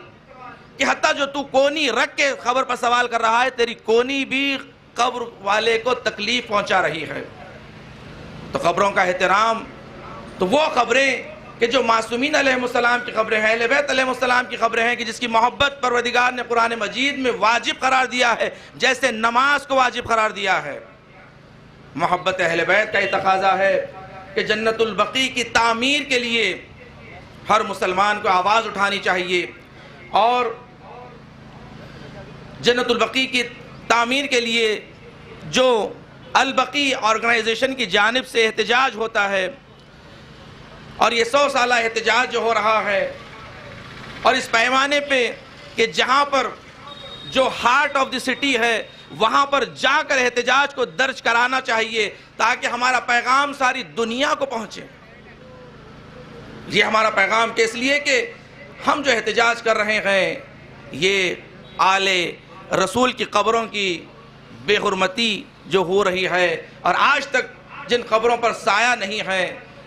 کہ حتیٰ جو تو کونی رکھ کے قبر پر سوال کر رہا ہے تیری کونی بھی قبر والے کو تکلیف پہنچا رہی ہے۔ تو قبروں کا احترام، تو وہ قبریں کہ جو معصومین علیہ السلام کی قبریں ہیں، اہل بیت علیہ السلام کی قبریں ہیں کہ جس کی محبت پروردگار نے قرآن مجید میں واجب قرار دیا ہے، جیسے نماز کو واجب قرار دیا ہے۔ محبت اہل بیت کا یہ تقاضا ہے کہ جنت البقیع کی تعمیر کے لیے ہر مسلمان کو آواز اٹھانی چاہیے، اور جنت البقیع کی تعمیر کے لیے جو البقیع آرگنائزیشن کی جانب سے احتجاج ہوتا ہے، اور یہ 100 سالہ احتجاج جو ہو رہا ہے، اور اس پیمانے پہ کہ جہاں پر جو ہارٹ آف دی سٹی ہے وہاں پر جا کر احتجاج کو درج کرانا چاہیے تاکہ ہمارا پیغام ساری دنیا کو پہنچے۔ یہ ہمارا پیغام کہ اس لیے کہ ہم جو احتجاج کر رہے ہیں یہ آل رسول کی قبروں کی بے حرمتی جو ہو رہی ہے، اور آج تک جن قبروں پر سایہ نہیں ہے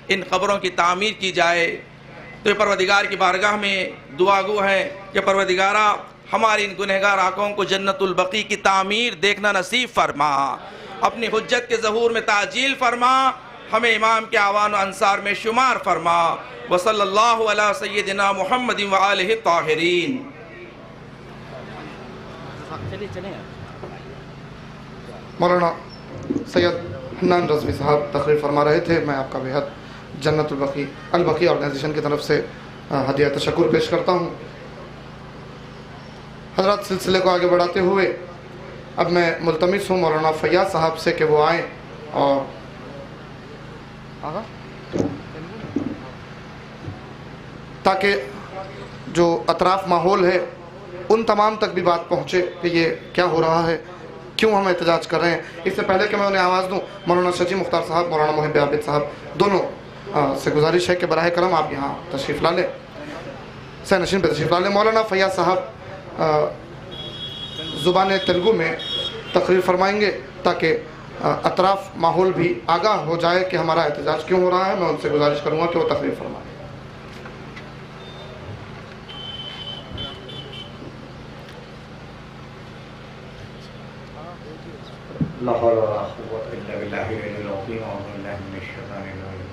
ان قبروں کی تعمیر کی جائے۔ تو یہ پروردگار کی بارگاہ میں دعا گو ہے کہ پروردگارہ ہماری ان گنہگار آنکھوں کو جنت البقیع کی تعمیر دیکھنا نصیب فرما، اپنی حجت کے ظہور میں تعجیل فرما، ہمیں امام کے اعوان و انصار میں شمار فرما۔ وصلی اللہ علی سیدنا محمد وآلہ الطاہرین۔ مولانا سید حنان رضوی صاحب تقریر فرما رہے تھے۔ میں آپ کا بہت جنت البقیع آرگنائزیشن کی طرف سے ہدیہ تشکر پیش کرتا ہوں۔ حضرات سلسلے کو آگے بڑھاتے ہوئے اب میں ملتمس ہوں مولانا فیاض صاحب سے کہ وہ آئیں اور تاکہ جو اطراف ماحول ہے ان تمام تک بھی بات پہنچے کہ یہ کیا ہو رہا ہے، کیوں ہم احتجاج کر رہے ہیں۔ اس سے پہلے کہ میں انہیں آواز دوں، مولانا شجی مختار صاحب، مولانا محب عابد صاحب دونوں سے گزارش ہے کہ براہ کرم آپ یہاں تشریف لا لیں، سہ نشین پہ تشریف لا لیں۔ مولانا فیاض صاحب زبان تیلگو میں تقریر فرمائیں گے تاکہ اطراف ماحول بھی آگاہ ہو جائے کہ ہمارا احتجاج کیوں ہو رہا ہے۔ میں ان سے گزارش کروں گا کہ وہ تقریر فرمائیں۔ لا حول ولا قوة إلا بالله العلي العظيم أعوذ بالله من الشيطان الرجيم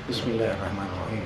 بسم الله الرحمن الرحيم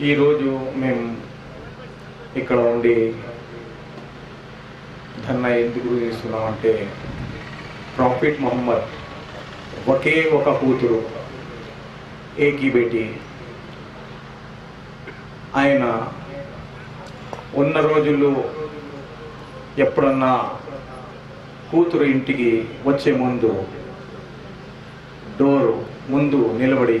ఈ రోజు మేము ఇక్కడ ఉండి ధర్నా ఎందుకు చేస్తున్నామంటే ప్రాఫిట్ మొహమ్మద్ ఒకే ఒక కూతురు, ఏకీ బేటీ, ఆయన ఉన్న రోజుల్లో ఎప్పుడన్నా కూతురు ఇంటికి వచ్చే ముందు డోరు ముందు నిలబడి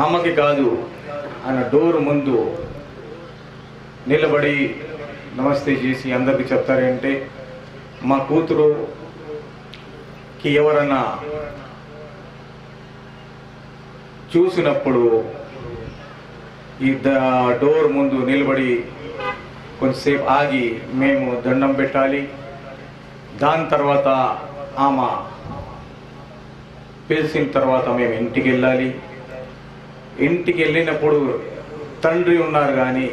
ఆమెకి కాదు, ఆయన డోర్ ముందు నిలబడి నమస్తే చేసి అందరికి చెప్తారంటే, మా కూతురుకి ఎవరన్నా చూసినప్పుడు ఈ డోర్ ముందు నిలబడి కొంచెంసేపు ఆగి మేము దండం పెట్టాలి. దాని తర్వాత ఆమె పిలిచిన తర్వాత మేము ఇంటికి వెళ్ళాలి. ఇంటికి వెళ్ళినప్పుడు తండ్రి ఉన్నారు కానీ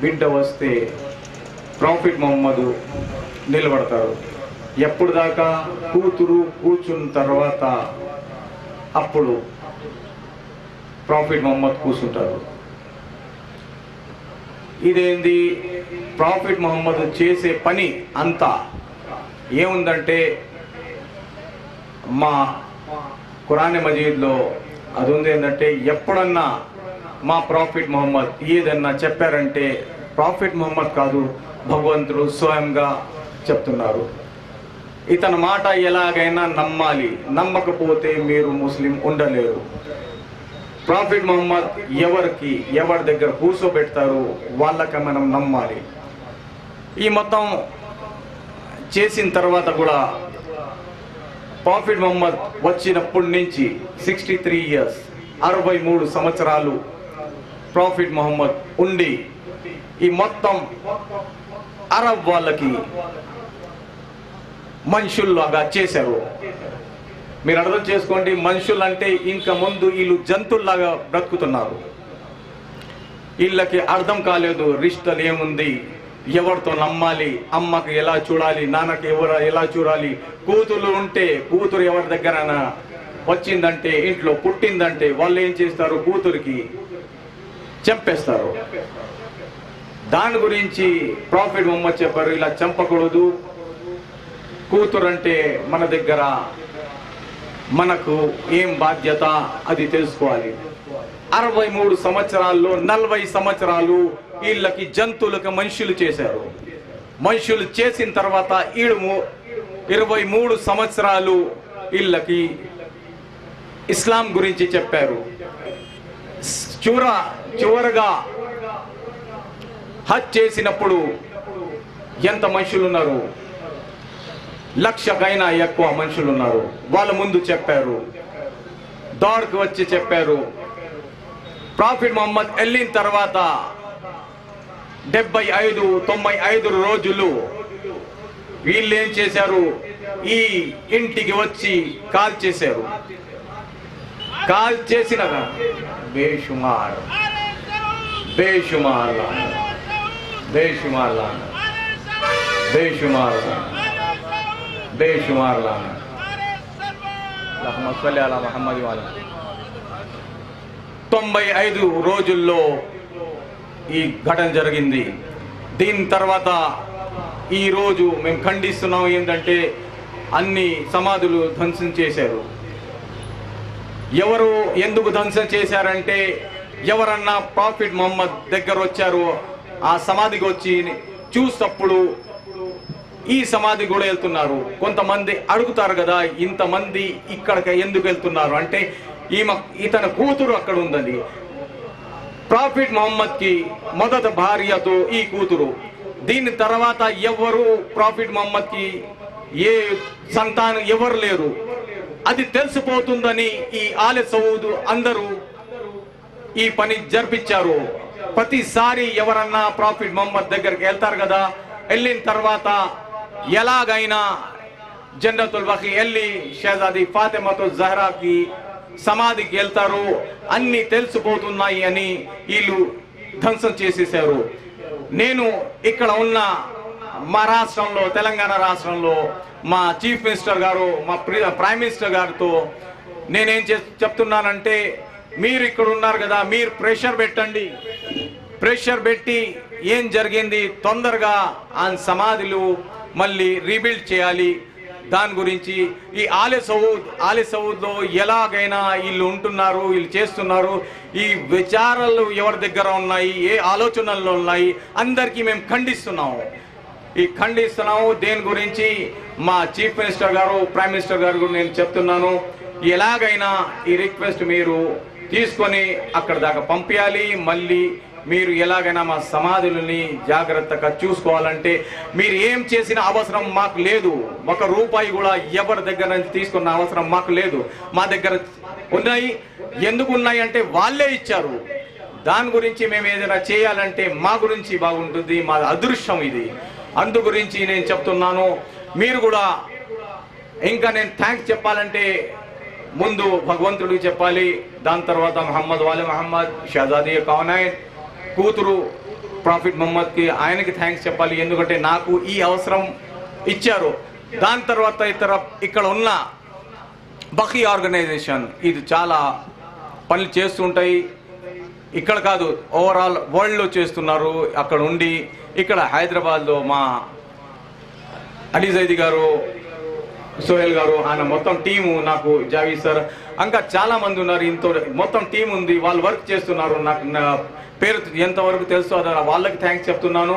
బిడ్డ వస్తే ప్రాఫిట్ మొహమ్మద్ నిలబడతారు. ఎప్పుడు దాకా కూతురు కూర్చున్న తర్వాత అప్పుడు ప్రాఫిట్ మొహమ్మద్ కూర్చుంటారు. ఇదేంది, ప్రాఫిట్ మొహమ్మద్ చేసే పని అంతా ఏముందంటే, మా ఖురాన్ మజీద్లో అది ఉంది ఏంటంటే, ఎప్పుడన్నా మా ప్రాఫిట్ మొహమ్మద్ ఏదన్నా చెప్పారంటే ప్రాఫిట్ మొహమ్మద్ కాదు, భగవంతుడు స్వయంగా చెప్తున్నారు. ఇతని మాట ఎలాగైనా నమ్మాలి, నమ్మకపోతే మీరు ముస్లిం ఉండలేరు. ప్రాఫిట్ మొహమ్మద్ ఎవరి దగ్గర కూర్చోబెడతారు వాళ్ళకి మనం నమ్మాలి. ఈ మొత్తం చేసిన తర్వాత కూడా ప్రాఫిట్ మొహమ్మద్ వచ్చినప్పటి నుంచి 63 ఇయర్స్ 63 సంవత్సరాలు ప్రాఫిట్ మొహమ్మద్ ఉండి ఈ మొత్తం అరబ్ వాళ్ళకి మనుషుల్లాగా చేశారు. మీరు అర్థం చేసుకోండి, మనుషులు అంటే ఇంకా ముందు వీళ్ళు జంతువుల్లాగా బ్రతుకుతున్నారు. వీళ్ళకి అర్థం కాలేదు రిష్తలు ఏముంది, ఎవరితో నమ్మాలి, అమ్మకి ఎలా చూడాలి, నాన్నకి ఎలా చూడాలి. కూతురు ఉంటే కూతురు ఎవరి దగ్గర వచ్చిందంటే, ఇంట్లో పుట్టిందంటే వాళ్ళు ఏం చేస్తారు, కూతురికి చంపేస్తారు. దాని గురించి ప్రాఫిట్ మొహమ్మద్ చెప్పారు, ఇలా చంపకూడదు. కూతురు అంటే మన దగ్గర మనకు ఏం బాధ్యత అది తెలుసుకోవాలి. 63 సంవత్సరాల్లో 40 సంవత్సరాలు వీళ్ళకి జంతువులకు మనుషులు చేశారు. మనుషులు చేసిన తర్వాత 23 సంవత్సరాలు వీళ్ళకి ఇస్లాం గురించి చెప్పారు. చివరగా హజ్ చేసినప్పుడు ఎంత మనుషులు ఉన్నారు, 1,00,000 కైనా ఎక్కువ మనుషులు ఉన్నారు. వాళ్ళ ముందు చెప్పారు, దౌడ్కి వచ్చి చెప్పారు. ప్రాఫిట్ మొహమ్మద్ వెళ్ళిన తర్వాత 75-95 రోజులు వీళ్ళు ఏం చేశారు, ఈ ఇంటికి వచ్చి కాల్ చేశారు. కాల్ చేసిన బేషుమార్ బేషుమార్ బేషుమార్ బేషుమార్ బేషుమార్ లానా 95 రోజుల్లో ఈ ఘటన జరిగింది. దీని తర్వాత ఈ రోజు మేము ఖండిస్తున్నాం ఏంటంటే, అన్ని సమాధులు ధ్వంసం చేశారు. ఎవరు ఎందుకు ధ్వంసం చేశారంటే, ఎవరన్నా ప్రాఫిట్ మొహమ్మద్ దగ్గర వచ్చారు, ఆ సమాధికి వచ్చి చూసినప్పుడు ఈ సమాధి కూడా వెళ్తున్నారు. కొంతమంది అడుగుతారు కదా, ఇంతమంది ఇక్కడికి ఎందుకు వెళ్తున్నారు అంటే ఇతని కూతురు అక్కడ ఉందని. ప్రాఫిట్ మొహమ్మద్కి మొదట భార్యతో ఈ కూతురు, దీని తర్వాత ఎవరు ప్రాఫిట్ మొహమ్మద్కి ఏ సంతానం ఎవరు లేరు, అది తెలిసిపోతుందని ఈ ఆలే సౌద్ అందరూ ఈ పని జరిపించారు. ప్రతిసారి ఎవరన్నా ప్రాఫిట్ మొహమ్మద్ దగ్గరికి వెళ్తారు కదా, వెళ్ళిన తర్వాత ఎలాగైనా జన్నతుల్ బఖీ వెళ్ళి షహజాది ఫాతిమతో జహరాకి సమాధికి వెళ్తారు, అన్ని తెలిసిపోతున్నాయి అని వీళ్ళు ధ్వంసం చేసేసారు. నేను ఇక్కడ ఉన్న మా రాష్ట్రంలో, తెలంగాణ రాష్ట్రంలో మా చీఫ్ మినిస్టర్ గారు, మా ప్రైమ్ మినిస్టర్ గారితో నేనేం చెప్తున్నానంటే, మీరు ఇక్కడ ఉన్నారు కదా, మీరు ప్రెషర్ పెట్టండి, ప్రెషర్ పెట్టి ఏం జరిగింది తొందరగా ఆ సమాధులు మళ్ళీ రీబిల్డ్ చేయాలి. దాని గురించి ఈ ఆలే సౌద్లో ఎలాగైనా వీళ్ళు ఉంటున్నారు, వీళ్ళు చేస్తున్నారు, ఈ విచారాలు ఎవరి దగ్గర ఉన్నాయి, ఏ ఆలోచనల్లో ఉన్నాయి, అందరికీ మేము ఖండిస్తున్నాము. దేని గురించి మా చీఫ్ మినిస్టర్ గారు, ప్రైమ్ మినిస్టర్ గారు కూడా నేను చెప్తున్నాను, ఎలాగైనా ఈ రిక్వెస్ట్ మీరు తీసుకొని అక్కడ దాకా పంపించాలి. మళ్ళీ మీరు ఎలాగైనా మా సమాధులని జాగ్రత్తగా చూసుకోవాలంటే మీరు ఏం చేసిన అవసరం మాకు లేదు, 1 రూపాయి కూడా ఎవరి దగ్గర నుంచి తీసుకున్న అవసరం మాకు లేదు. మా దగ్గర ఉన్నాయి, ఎందుకు ఉన్నాయి అంటే వాళ్ళే ఇచ్చారు. దాని గురించి మేము ఏదైనా చేయాలంటే మా గురించి బాగుంటుంది, మా అదృష్టం ఇది. అందు గురించి నేను చెప్తున్నాను. మీరు కూడా ఇంకా నేను థ్యాంక్స్ చెప్పాలంటే ముందు భగవంతుడికి చెప్పాలి, దాని తర్వాత మహమ్మద్ వాలే మహమ్మద్ షహజాదీ కౌనైన్ కూతురు ప్రాఫిట్ మొహమ్మద్కి ఆయనకి థ్యాంక్స్ చెప్పాలి, ఎందుకంటే నాకు ఈ అవసరం ఇచ్చారు. దాని తర్వాత ఇక్కడ ఉన్న బఖీ ఆర్గనైజేషన్ ఇది చాలా పనులు చేస్తుంటాయి. ఇక్కడ కాదు, ఓవరాల్ వరల్డ్లో చేస్తున్నారు. అక్కడ ఉండి ఇక్కడ హైదరాబాద్లో మా అలీ జైదీ గారు, సోహెల్ గారు, ఆయన మొత్తం టీము, నాకు జావీద్ సార్, ఇంకా చాలా మంది ఉన్నారు. ఇంత మొత్తం టీం ఉంది, వాళ్ళు వర్క్ చేస్తున్నారు. నాకు నా పేరు ఎంతవరకు తెలుసు అదే వాళ్ళకి థ్యాంక్స్ చెప్తున్నాను.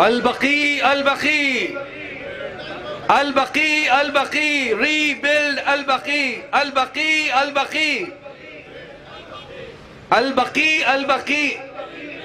Al-Baqi, Al-Baqi, Al-Baqi, Al-Baqi, rebuild Al-Baqi, Al-Baqi, Al-Baqi, Al-Baqi, Al-Baqi.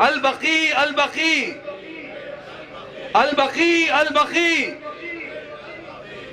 Al-Baqi, Al-Baqi, Al-Baqi, Al-Baqi.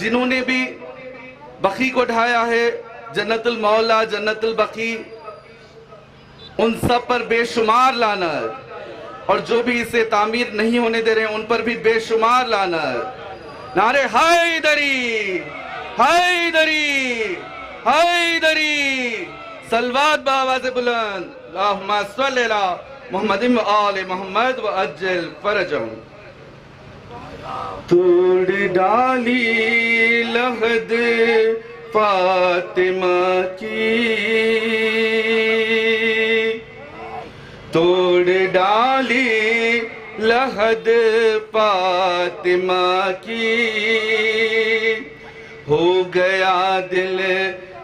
جنہوں نے بھی بقی کو ڈھایا ہے، جنت المولا، جنت البقی، ان سب پر بے شمار لعنت، اور جو بھی اسے تعمیر نہیں ہونے دے رہے ہیں ان پر بھی بے شمار لعنت۔ نعرے حیدری حیدری حیدری، صلوات بآواز بلند، اللہم صلی علی محمد و آل محمد و عجل فرجہم۔ توڑ ڈالی لحد فاطمہ کی، توڑ ڈالی لحد فاطمہ کی، ہو گیا دل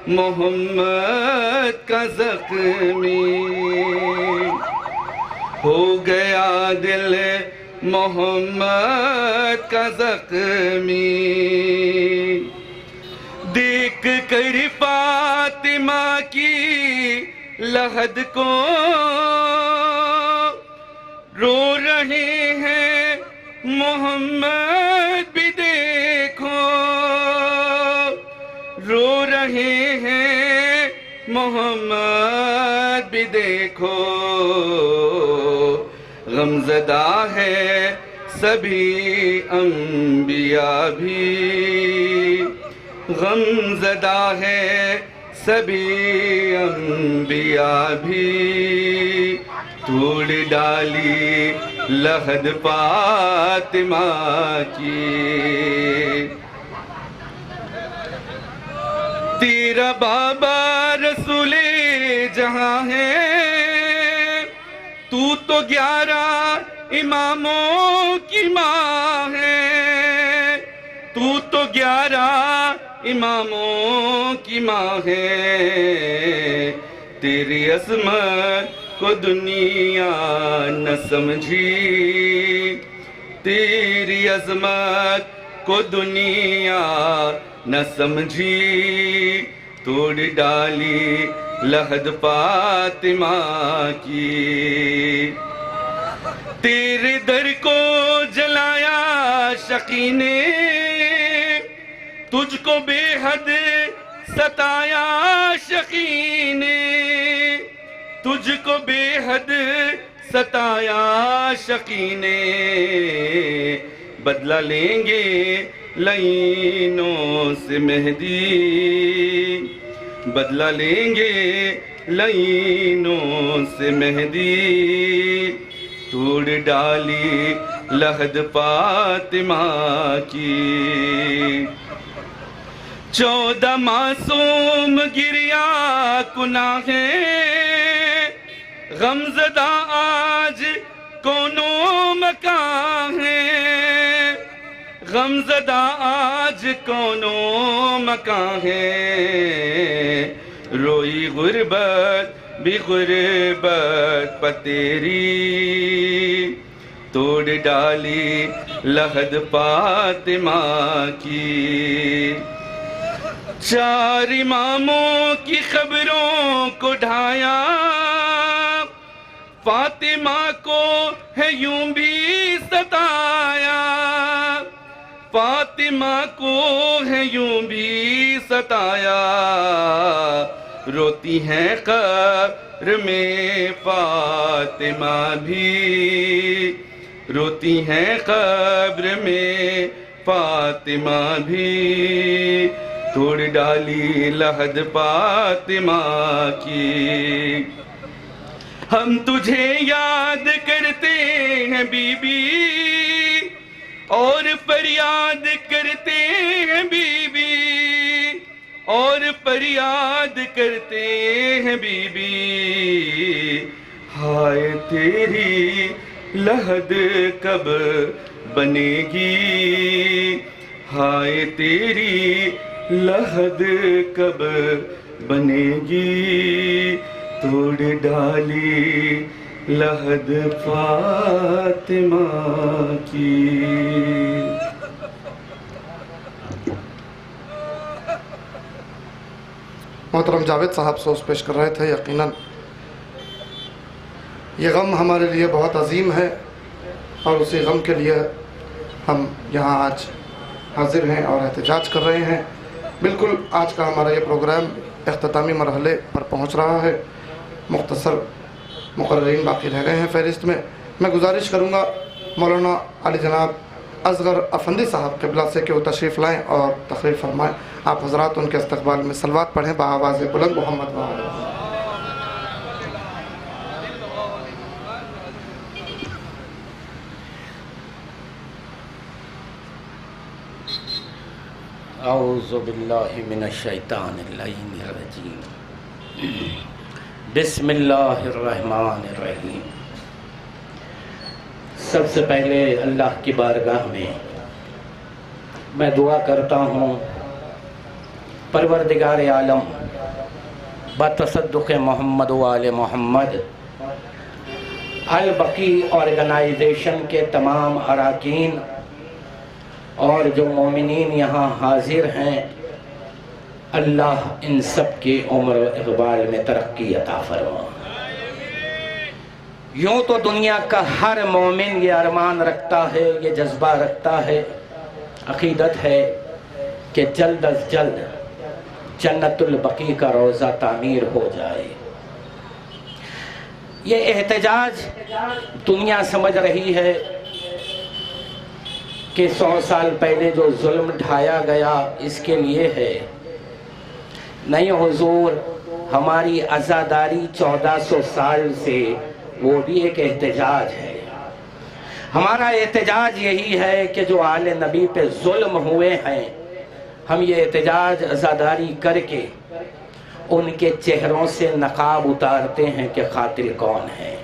محمد کا زخمی، ہو گیا دل محمد کا زخمی، دیکھ کر فاطمہ کی لحد کو رو رہے ہیں محمد بھی دیکھو، رو رہے ہیں محمد بھی دیکھو، غمزدہ ہے سبھی انبیاء بھی، غمزدہ ہے سبھی انبیاء بھی، توڑ ڈالی لحد فاطمہ کی۔ تیرا بابا رسول جہاں ہے، تو 11 اماموں کی ماں ہے، تو 11 اماموں کی ماں ہے، تیری عظمت کو دنیا نہ سمجھی، تیری عظمت کو دنیا نہ سمجھی، توڑ ڈالی لحد فاطمہ کی۔ تیرے در کو جلایا شقی نے، تجھ کو بے حد ستایا شقی نے، تجھ کو بے حد ستایا شقی نے، بدلہ لیں گے لعینوں سے مہدی، بدلہ لیں گے لعینوں سے مہدی، توڑ ڈالی لحد فاطمہ کی۔ 14 معصوم گریا کناں ہیں، غمزدہ آج کونوں مکان ہے، غمزدہ آج کونوں مکان ہے، روئی غربت بھی غربت پہ تیری، توڑ ڈالی لحد فاطمہ کی۔ 4 اماموں کی خبروں کو ڈھایا، فاطمہ کو ہے یوں بھی ستایا، فاطمہ کو ہے یوں بھی ستایا، روتی ہیں قبر میں فاطمہ بھی، روتی ہیں قبر میں فاطمہ بھی، توڑ ڈالی لحد فاطمہ کی۔ ہم تجھے یاد کرتے ہیں بی بی، اور فریاد کرتے ہیں بی بی، اور فریاد کرتے ہیں بی بی، ہائے تیری لحد کب بنے گی، ہائے تیری لحد کب بنے گی، توڑ ڈالی لحد فاطمہ کی۔ محترم جاوید صاحب سوز پیش کر رہے تھے۔ یقیناً یہ غم ہمارے لیے بہت عظیم ہے، اور اسی غم کے لیے ہم یہاں آج حاضر ہیں اور احتجاج کر رہے ہیں. بالکل آج کا ہمارا یہ پروگرام اختتامی مرحلے پر پہنچ رہا ہے. مختصر مقررین باقی رہ گئے ہیں فہرست میں. میں گزارش کروں گا مولانا علی جناب اصغر افندی صاحب قبلہ سے کہ وہ تشریف لائیں اور تقریر فرمائیں. آپ حضرات ان کے استقبال میں صلوات پڑھیں بآواز بلند محمد و آلہ. اعوذ باللہ من الشیطان اللعین الرجیم. بسم اللہ الرحمن الرحیم. سب سے پہلے اللہ کی بارگاہ میں دعا کرتا ہوں پروردگار عالم بتصدق محمد و آل محمد البقی آرگنائزیشن کے تمام اراکین اور جو مومنین یہاں حاضر ہیں، اللہ ان سب کی عمر و اقبال میں ترقی عطا فرما. یوں تو دنیا کا ہر مومن یہ ارمان رکھتا ہے، یہ جذبہ رکھتا ہے، عقیدت ہے کہ جلد از جلد جنت البقیع کا روضہ تعمیر ہو جائے. یہ احتجاج دنیا سمجھ رہی ہے کہ 100 سال پہلے جو ظلم ڈھایا گیا اس کے لیے ہے. نہیں حضور، ہماری عزاداری 1400 سال سے وہ بھی ایک احتجاج ہے. ہمارا احتجاج یہی ہے کہ جو آل نبی پہ ظلم ہوئے ہیں، ہم یہ احتجاج عزاداری کر کے ان کے چہروں سے نقاب اتارتے ہیں کہ قاتل کون ہے.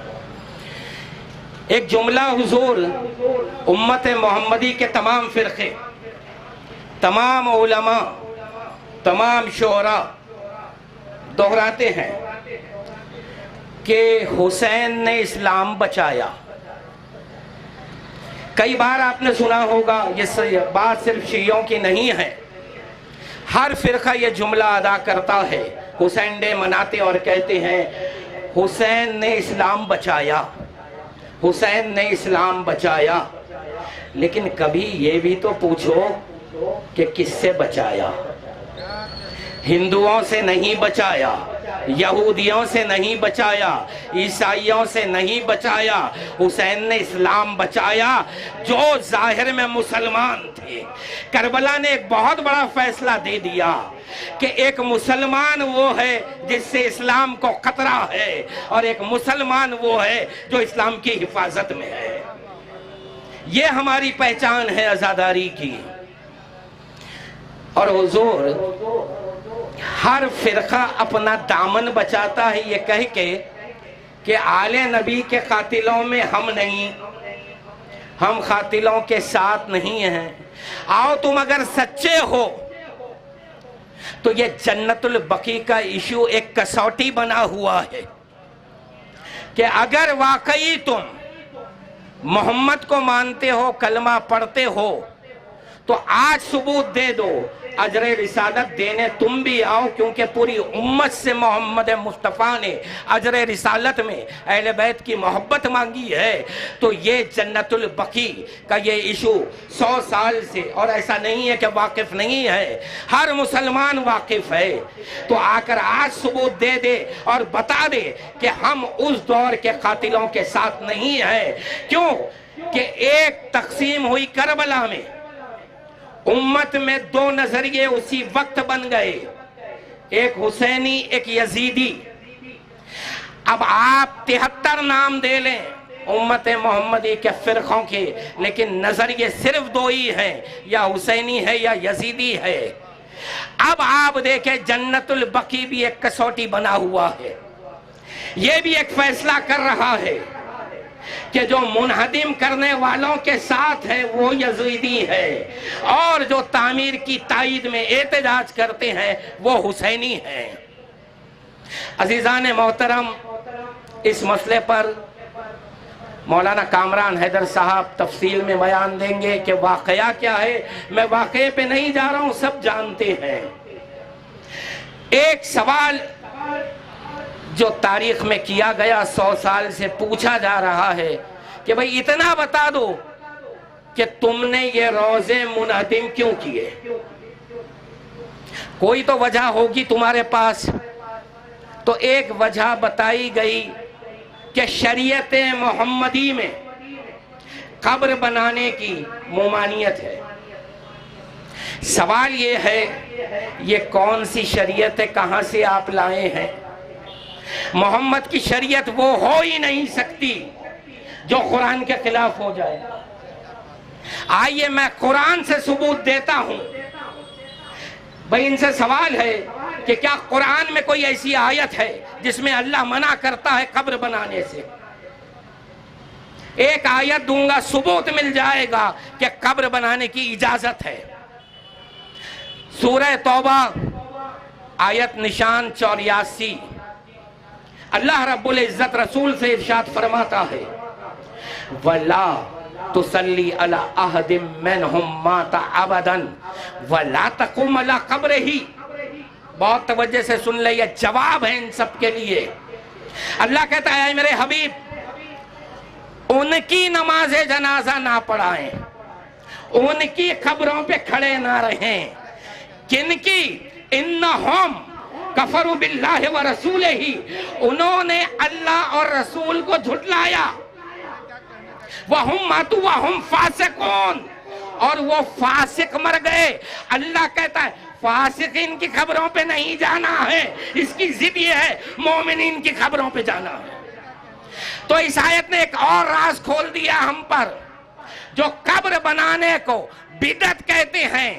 ایک جملہ حضور امت محمدی کے تمام فرقے، تمام علماء، تمام شعراء دہراتے ہیں کہ حسین نے اسلام بچایا. کئی بار آپ نے سنا ہوگا، یہ بات صرف شیعوں کی نہیں ہے، ہر فرقہ یہ جملہ ادا کرتا ہے. حسین ڈے مناتے اور کہتے ہیں حسین نے اسلام بچایا، حسین نے اسلام بچایا. لیکن کبھی یہ بھی تو پوچھو کہ کس سے بچایا؟ ہندوؤں سے نہیں بچایا، یہودیوں سے نہیں بچایا، عیسائیوں سے نہیں بچایا. حسین نے اسلام بچایا جو ظاہر میں مسلمان تھے. کربلا نے ایک بہت بڑا فیصلہ دے دیا کہ ایک مسلمان وہ ہے جس سے اسلام کو خطرہ ہے، اور ایک مسلمان وہ ہے جو اسلام کی حفاظت میں ہے. یہ ہماری پہچان ہے عزاداری کی. اور حضور ہر فرقہ اپنا دامن بچاتا ہے یہ کہہ کے کہ آل نبی کے قاتلوں میں ہم نہیں، ہم قاتلوں کے ساتھ نہیں ہیں. آؤ تم اگر سچے ہو تو یہ جنت البقیع کا ایشو ایک کسوٹی بنا ہوا ہے کہ اگر واقعی تم محمد کو مانتے ہو، کلمہ پڑھتے ہو، تو آج ثبوت دے دو. اجر رسالت دینے تم بھی آؤ، کیونکہ پوری امت سے محمد مصطفیٰ نے اجر رسالت میں اہل بیت کی محبت مانگی ہے. تو یہ جنت البقیع کا یہ ایشو 100 سال سے، اور ایسا نہیں ہے کہ واقف نہیں ہے، ہر مسلمان واقف ہے. تو آ کر آج ثبوت دے دے اور بتا دے کہ ہم اس دور کے قاتلوں کے ساتھ نہیں ہیں. کیوں کہ ایک تقسیم ہوئی کربلا میں، امت میں 2 نظریے اسی وقت بن گئے، ایک حسینی ایک یزیدی. اب آپ 73 نام دے لیں امت محمدی کے فرقوں کے، لیکن نظریے صرف 2 ہی ہیں، یا حسینی ہے یا یزیدی ہے. اب آپ دیکھیں جنت البقیع بھی ایک کسوٹی بنا ہوا ہے. یہ بھی ایک فیصلہ کر رہا ہے کہ جو منہدم کرنے والوں کے ساتھ ہے وہ یزیدی ہے، اور جو تعمیر کی تائید میں احتجاج کرتے ہیں وہ حسینی ہیں. عزیزان محترم، اس مسئلے پر مولانا کامران حیدر صاحب تفصیل میں بیان دیں گے کہ واقعہ کیا ہے. میں واقعے پہ نہیں جا رہا ہوں، سب جانتے ہیں. ایک سوال جو تاریخ میں کیا گیا 100 سال سے پوچھا جا رہا ہے کہ بھئی اتنا بتا دو کہ تم نے یہ روزے منہدم کیوں کیے؟ کوئی تو وجہ ہوگی تمہارے پاس. تو ایک وجہ بتائی گئی کہ شریعت محمدی میں قبر بنانے کی ممانعت ہے. سوال یہ ہے یہ کون سی شریعت ہے، کہاں سے آپ لائے ہیں؟ محمد کی شریعت وہ ہو ہی نہیں سکتی جو قرآن کے خلاف ہو جائے. آئیے میں قرآن سے ثبوت دیتا ہوں. بھائی ان سے سوال ہے کہ کیا قرآن میں کوئی ایسی آیت ہے جس میں اللہ منع کرتا ہے قبر بنانے سے؟ ایک آیت دوں گا، ثبوت مل جائے گا کہ قبر بنانے کی اجازت ہے. سورہ توبہ آیت نشان 84. اللہ رب العزت رسول سے ارشاد فرماتا ہے وَلَا تُصَلِّ عَلَىٰ أَحَدٍ مِّنْهُمْ مَاتَ أَبَدًا وَلَا تَقُمْ عَلَىٰ قَبْرِهِ. بہت توجہ سے سن لے، یہ جواب ہے ان سب کے لیے. اللہ کہتا ہے میرے حبیب ان کی نماز جنازہ نہ پڑھائیں، ان کی قبروں پہ کھڑے نہ رہیں. کن کی؟ انہم کفروا باللہ ورسولہ، انہوں نے اللہ اور رسول کو جھٹلایا. وہم ماتوا وہم فاسقون، اور وہ فاسق مر گئے. اللہ کہتا ہے فاسق ان کی قبروں پہ نہیں جانا ہے، اس کی ضد یہ ہے مومنین کی قبروں پہ جانا ہے. تو اس آیت نے ایک اور راز کھول دیا ہم پر. جو قبر بنانے کو بدعت کہتے ہیں،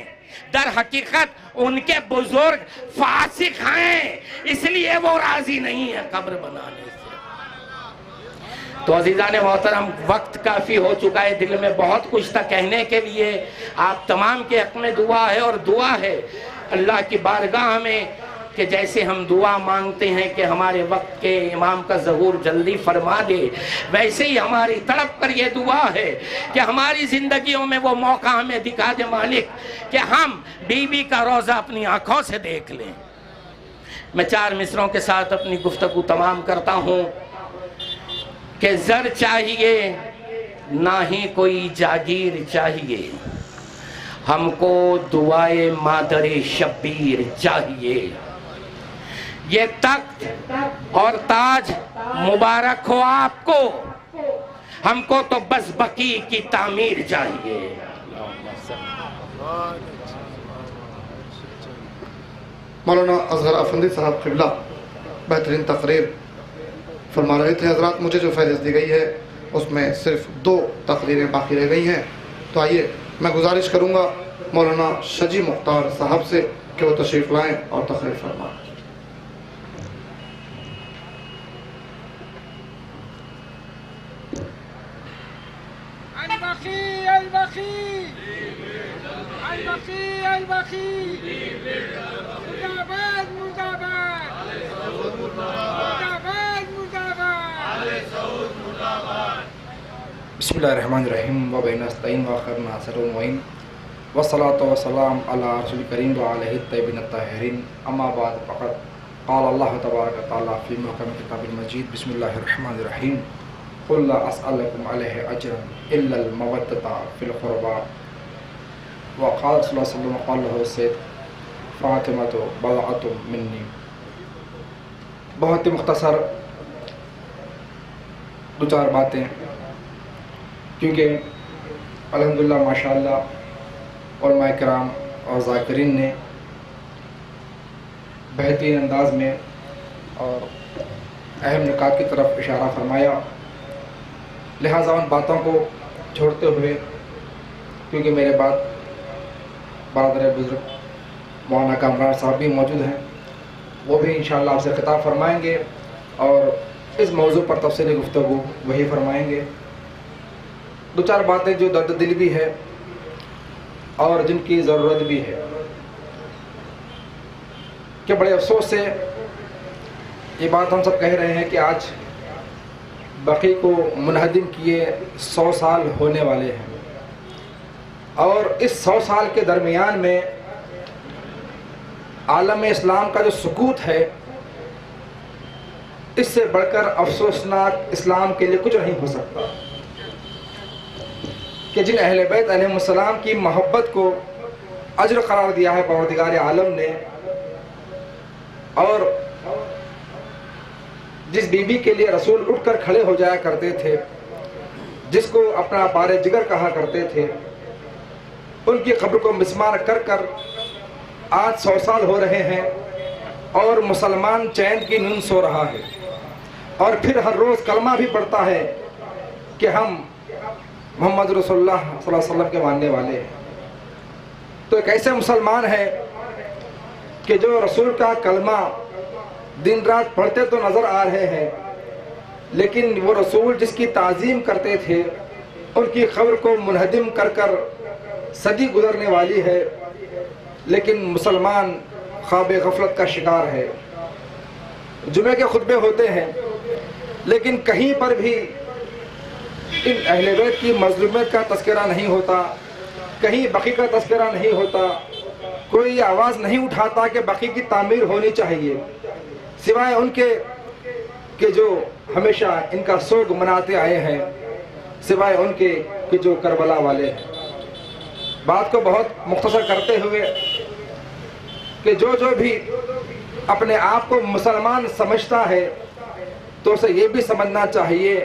در حقیقت ان کے بزرگ فاسق ہیں، اس لیے وہ راضی نہیں ہے قبر بنانے سے. تو عزیزان محترم وقت کافی ہو چکا ہے، دل میں بہت کچھ تھا کہنے کے لیے. آپ تمام کے حق میں دعا ہے، اور دعا ہے اللہ کی بارگاہ میں کہ جیسے ہم دعا مانگتے ہیں کہ ہمارے وقت کے امام کا ظہور جلدی فرما دے، ویسے ہی ہماری تڑپ پر یہ دعا ہے کہ ہماری زندگیوں میں وہ موقع ہمیں دکھا دے مالک کہ ہم بی بی کا روزہ اپنی آنکھوں سے دیکھ لیں. میں 4 مصروں کے ساتھ اپنی گفتگو تمام کرتا ہوں کہ زر چاہیے نہ ہی کوئی جاگیر چاہیے، ہم کو دعائے مادر شبیر چاہیے. یہ تخت اور تاج مبارک ہو آپ کو، ہم کو تو بس بقی کی تعمیر چاہیے. مولانا اصغر افندی صاحب قبلہ بہترین تقریر فرما رہے تھے. حضرات مجھے جو فہرست دی گئی ہے اس میں صرف 2 تقریریں باقی رہ گئی ہیں. تو آئیے میں گزارش کروں گا مولانا شجی مختار صاحب سے کہ وہ تشریف لائیں اور تقریر فرمائیں. بسم اللہ الرحمن الرحیم و بین نستعین و آخر ناصر المعین والصلاة والسلام علی رسول کریم و علیہ الطیبین الطاہرین. اما بعد فقط قال اللہ تبارک و تعالی فی محکم کتاب المجید بسم اللہ الرحمن الرحیم قل لا اسألکم علیہ اجرا الا المودۃ فی القربى وقال صلی اللہ علیہ وسلم قال له السید فاطمۃ بضعۃ منی. بہت ہی مختصر 2-4 باتیں، کیونکہ الحمدللہ ماشاءاللہ علماء کرام اور ذاکرین نے بہترین انداز میں اور اہم نکات کی طرف اشارہ فرمایا. لہٰذا ان باتوں کو چھوڑتے ہوئے، کیونکہ میرے بعد برادر بزرگ مولانا کامران صاحب بھی موجود ہیں، وہ بھی انشاءاللہ آپ سے خطاب فرمائیں گے اور اس موضوع پر تفصیلی گفتگو وہی فرمائیں گے. 2-4 باتیں جو درد دل بھی ہے اور جن کی ضرورت بھی ہے کہ بڑے افسوس سے یہ بات ہم سب کہہ رہے ہیں کہ آج بقی کو منہدم کیے 100 سال ہونے والے ہیں، اور اس 100 سال کے درمیان میں عالم اسلام کا جو سکوت ہے، اس سے بڑھ کر افسوسناک اسلام کے لیے کچھ نہیں ہو سکتا کہ جن اہل بیت علیہ السلام کی محبت کو اجر قرار دیا ہے پروردگار عالم نے، اور جس بی بی کے لیے رسول اٹھ کر کھڑے ہو جایا کرتے تھے، جس کو اپنا بار جگر کہا کرتے تھے، ان کی قبر کو مسمار کر کر آج 100 سال ہو رہے ہیں، اور مسلمان چین کی نیند سو رہا ہے، اور پھر ہر روز کلمہ بھی پڑھتا ہے کہ ہم محمد رسول اللہ صلی اللہ علیہ وسلم کے ماننے والے ہیں۔ تو ایک ایسے مسلمان ہے کہ جو رسول کا کلمہ دن رات پڑھتے تو نظر آ رہے ہیں، لیکن وہ رسول جس کی تعظیم کرتے تھے ان کی قبر کو منہدم کر کر صدی گزرنے والی ہے، لیکن مسلمان خواب غفلت کا شکار ہے۔ جمعے کے خطبے ہوتے ہیں لیکن کہیں پر بھی ان اہل بیت کی مظلومیت کا تذکرہ نہیں ہوتا، کہیں بقی کا تذکرہ نہیں ہوتا، کوئی آواز نہیں اٹھاتا کہ بقی کی تعمیر ہونی چاہیے، سوائے ان کے کہ جو ہمیشہ ان کا سوگ مناتے آئے ہیں، سوائے ان کے کہ جو کربلا والے ہیں۔ بات کو بہت مختصر کرتے ہوئے کہ جو بھی اپنے آپ کو مسلمان سمجھتا ہے تو اسے یہ بھی سمجھنا چاہیے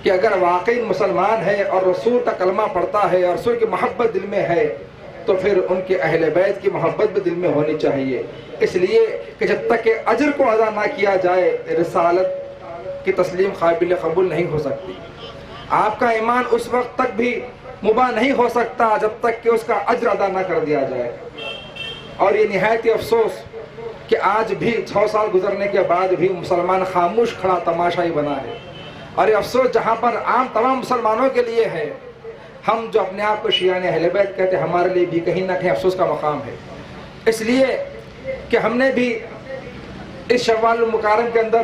کہ اگر واقعی مسلمان ہے اور رسول کا کلمہ پڑھتا ہے اور رسول کی محبت دل میں ہے تو پھر ان کے اہل بیت کی محبت بھی دل میں ہونی چاہیے، اس لیے کہ جب تک کہ اجر کو ادا نہ کیا جائے رسالت کی تسلیم قابل قبول نہیں ہو سکتی۔ آپ کا ایمان اس وقت تک بھی مباح نہیں ہو سکتا جب تک کہ اس کا اجر ادا نہ کر دیا جائے۔ اور یہ نہایت افسوس کہ آج بھی 100 سال گزرنے کے بعد بھی مسلمان خاموش کھڑا تماشائی بنا ہے، اور یہ افسوس جہاں پر عام تمام مسلمانوں کے لیے ہے، ہم جو اپنے آپ کو شیعان اہل بیت کہتے ہیں ہمارے لیے بھی کہیں نہ کہیں افسوس کا مقام ہے، اس لیے کہ ہم نے بھی اس شوال المکرم کے اندر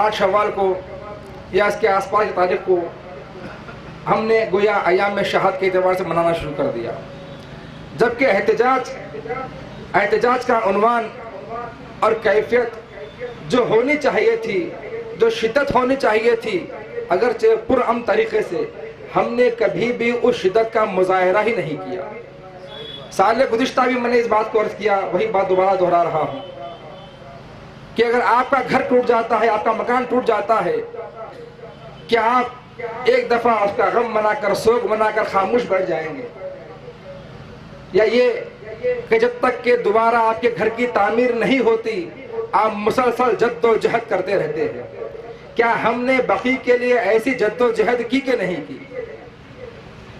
8 شوال کو یا اس کے آس پاس کی تاریخ کو ہم نے گویا ایام شہادت کے اعتبار سے منانا شروع کر دیا، جبکہ احتجاج کا عنوان اور کیفیت جو ہونی چاہیے تھی، جو شدت ہونی چاہیے تھی، اگرچہ پرامن طریقے سے ہم نے کبھی بھی اس شدت کا مظاہرہ ہی نہیں کیا۔ سال گزشتہ بھی میں نے اس بات کو عرض کیا، وہی بات دوبارہ دہرا رہا ہوں کہ اگر آپ کا گھر ٹوٹ جاتا ہے، آپ کا مکان ٹوٹ جاتا ہے، کیا آپ ایک دفعہ اس کا غم منا کر سوگ منا کر خاموش بیٹھ جائیں گے؟ یا یہ کہ جب تک کہ دوبارہ آپ کے گھر کی تعمیر نہیں ہوتی آپ مسلسل جد و جہد کرتے رہتے ہیں؟ کیا ہم نے بقی کے لیے ایسی جد و جہد کی کہ نہیں کی؟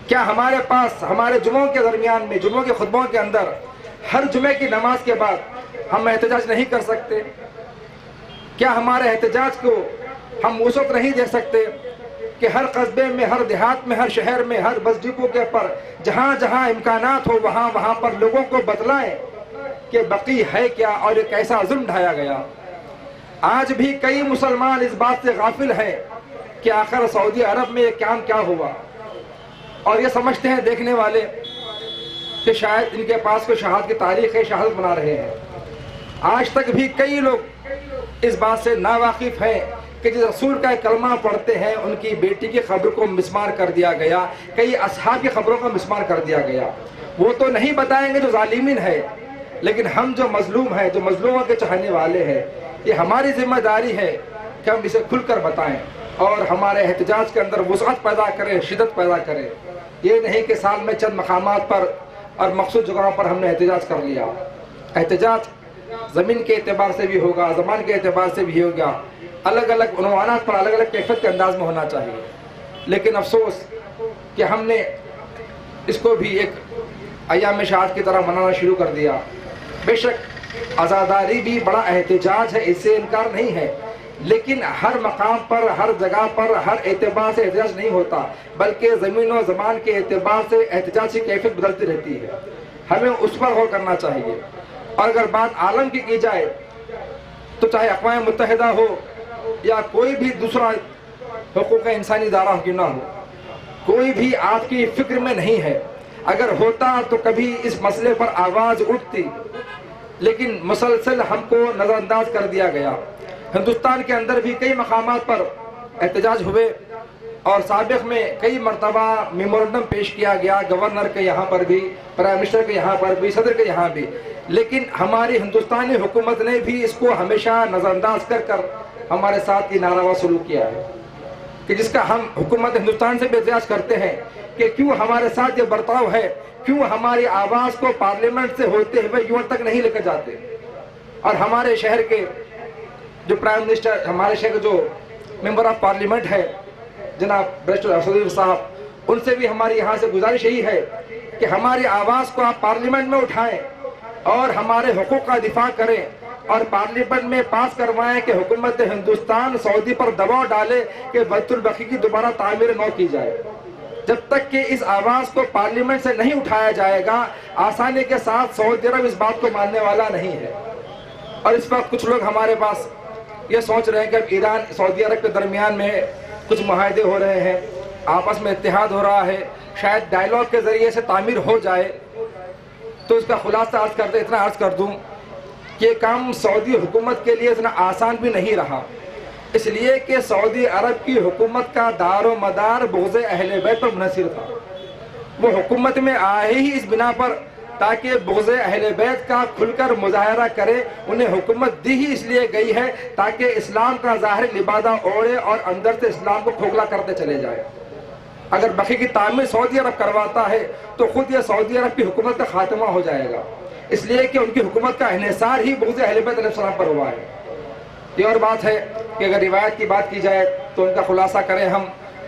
کیا ہمارے پاس ہمارے جمعوں کے درمیان میں، جمعوں کے خطبوں کے اندر ہر جمعے کی نماز کے بعد ہم احتجاج نہیں کر سکتے؟ کیا ہمارے احتجاج کو ہم اس وقت نہیں دے سکتے کہ ہر قصبے میں، ہر دیہات میں، ہر شہر میں، ہر بس ڈپو کے پر جہاں جہاں امکانات ہو وہاں پر لوگوں کو بتلائیں کہ بقی ہے کیا اور ایک ایسا ظلم ڈھایا گیا؟ آج بھی کئی مسلمان اس بات سے غافل ہیں کہ آخر سعودی عرب میں یہ کام کیا ہوا، اور یہ سمجھتے ہیں دیکھنے والے کہ شاید ان کے پاس کوئی شہادت کی تاریخ ہے، شہادت بنا رہے ہیں۔ آج تک بھی کئی لوگ اس بات سے ناواقف ہیں کہ جس رسول کا کلمہ پڑھتے ہیں ان کی بیٹی کی قبر کو مسمار کر دیا گیا، کئی اصحاب کی قبروں کو مسمار کر دیا گیا۔ وہ تو نہیں بتائیں گے جو ظالمین ہے، لیکن ہم جو مظلوم ہیں، جو مظلوموں کے چاہنے والے ہیں، یہ ہماری ذمہ داری ہے کہ ہم اسے کھل کر بتائیں اور ہمارے احتجاج کے اندر وسعت پیدا کریں، شدت پیدا کریں۔ یہ نہیں کہ سال میں چند مقامات پر اور مخصوص جگہوں پر ہم نے احتجاج کر لیا۔ احتجاج زمین کے اعتبار سے بھی ہوگا، زمان کے اعتبار سے بھی ہوگا، الگ الگ عنوانات پر الگ الگ کیفیت کے انداز میں ہونا چاہیے، لیکن افسوس کہ ہم نے اس کو بھی ایک ایام شہادت کی طرح منانا شروع کر دیا۔ بے شک عزاداری بھی بڑا احتجاج ہے، اس سے انکار نہیں ہے، لیکن ہر مقام پر، ہر جگہ پر، ہر اعتبار سے احتجاج نہیں ہوتا، بلکہ زمین و زمان کے اعتبار سے احتجاج کی کیفیت بدلتی رہتی ہے۔ ہمیں اس پر غور کرنا چاہیے۔ اور اگر بات عالم کی جائے تو چاہے اقوام متحدہ ہو یا کوئی بھی دوسرا حقوق انسانی ادارہ کیوں نہ ہو، کوئی بھی آپ کی فکر میں نہیں ہے۔ اگر ہوتا تو کبھی اس مسئلے پر آواز اٹھتی، لیکن مسلسل ہم کو نظر انداز کر دیا گیا۔ ہندوستان کے اندر بھی کئی مقامات پر احتجاج ہوئے، اور سابق میں کئی مرتبہ میمورنڈم پیش کیا گیا، گورنر کے یہاں پر بھی، پرائم منسٹر کے یہاں پر بھی، صدر کے یہاں بھی، لیکن ہماری ہندوستانی حکومت نے بھی اس کو ہمیشہ نظر انداز کر ہمارے ساتھ یہ ناروا سلوک کیا ہے، کہ جس کا ہم حکومت ہندوستان سے بھی احتجاج کرتے ہیں کہ کیوں ہمارے ساتھ یہ برتاؤ ہے، کیوں ہماری آواز کو پارلیمنٹ سے ہوتے ہوئے یوں تک نہیں لے کر جاتے. اور ہمارے شہر کے جو پرائم منسٹر، ہمارے شہر کے جو ممبر آف پارلیمنٹ ہے جناب بیرسٹر ارشد صاحب، ان سے بھی ہماری یہاں سے گزارش یہی ہے کہ ہماری آواز کو آپ پارلیمنٹ میں اٹھائیں اور ہمارے حقوق کا دفاع کریں اور پارلیمنٹ میں پاس کروائیں کہ حکومت ہندوستان سعودی پر دباؤ ڈالے کہ بیت البقیع کی دوبارہ تعمیر نو کی جائے. جب تک کہ اس آواز کو پارلیمنٹ سے نہیں اٹھایا جائے گا، آسانی کے ساتھ سعودی عرب اس بات کو ماننے والا نہیں ہے. اور اس وقت کچھ لوگ ہمارے پاس یہ سوچ رہے ہیں کہ اب ایران سعودی عرب کے درمیان میں کچھ معاہدے ہو رہے ہیں، آپس میں اتحاد ہو رہا ہے، شاید ڈائیلاگ کے ذریعے سے تعمیر ہو جائے. تو اس کا خلاصہ اتنا عرض کر دوں کہ کام سعودی حکومت کے لیے اتنا آسان بھی نہیں رہا، اس لیے کہ سعودی عرب کی حکومت کا دار و مدار بغض اہل بیت پر منحصر تھا. وہ حکومت میں آئے ہی اس بنا پر تاکہ بغض اہل بیت کا کھل کر مظاہرہ کرے. انہیں حکومت دی ہی اس لیے گئی ہے تاکہ اسلام کا ظاہر لبادہ اوڑھے اور اندر سے اسلام کو کھوکھلا کرتے چلے جائے. اگر بقیع کی تعمیر سعودی عرب کرواتا ہے تو خود یہ سعودی عرب کی حکومت کا خاتمہ ہو جائے گا، اس لیے کہ ان کی حکومت کا انحصار ہی بغض اہل بیت علیہ السلام پر ہوا ہے. یہ اور بات ہے کہ اگر روایت کی بات کی جائے تو ان کا خلاصہ کریں ہم،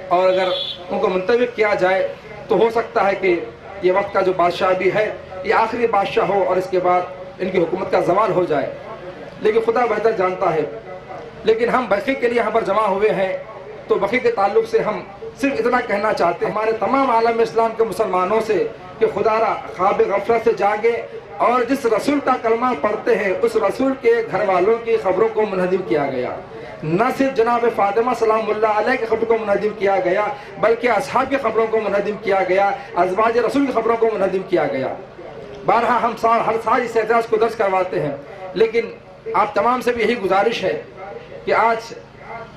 اور اگر ان کو منتخب کیا جائے تو ہو سکتا ہے کہ یہ وقت کا جو بادشاہ بھی ہے یہ آخری بادشاہ ہو اور اس کے بعد ان کی حکومت کا زوال ہو جائے. لیکن خدا بہتر جانتا ہے. لیکن ہم بقیع کے لیے یہاں پر جمع ہوئے ہیں تو بقیع کے تعلق سے ہم صرف اتنا کہنا چاہتے ہیں ہمارے تمام عالم اسلام کے مسلمانوں سے کہ خدا را خواب غفلت سے جاگے اور جس رسول کا کلمہ پڑھتے ہیں اس رسول کے گھر والوں کی خبروں کو منہدم کیا گیا. نہ صرف جناب فاطمہ سلام اللہ علیہ کی خبروں کو منہدم کیا گیا بلکہ اصحاب کی خبروں کو منہدم کیا گیا، ازواج رسول کی خبروں کو منہدم کیا گیا. بارہا ہم ہر سال اس اعتراض کو درج کرواتے ہیں، لیکن آپ تمام سے بھی یہی گزارش ہے کہ آج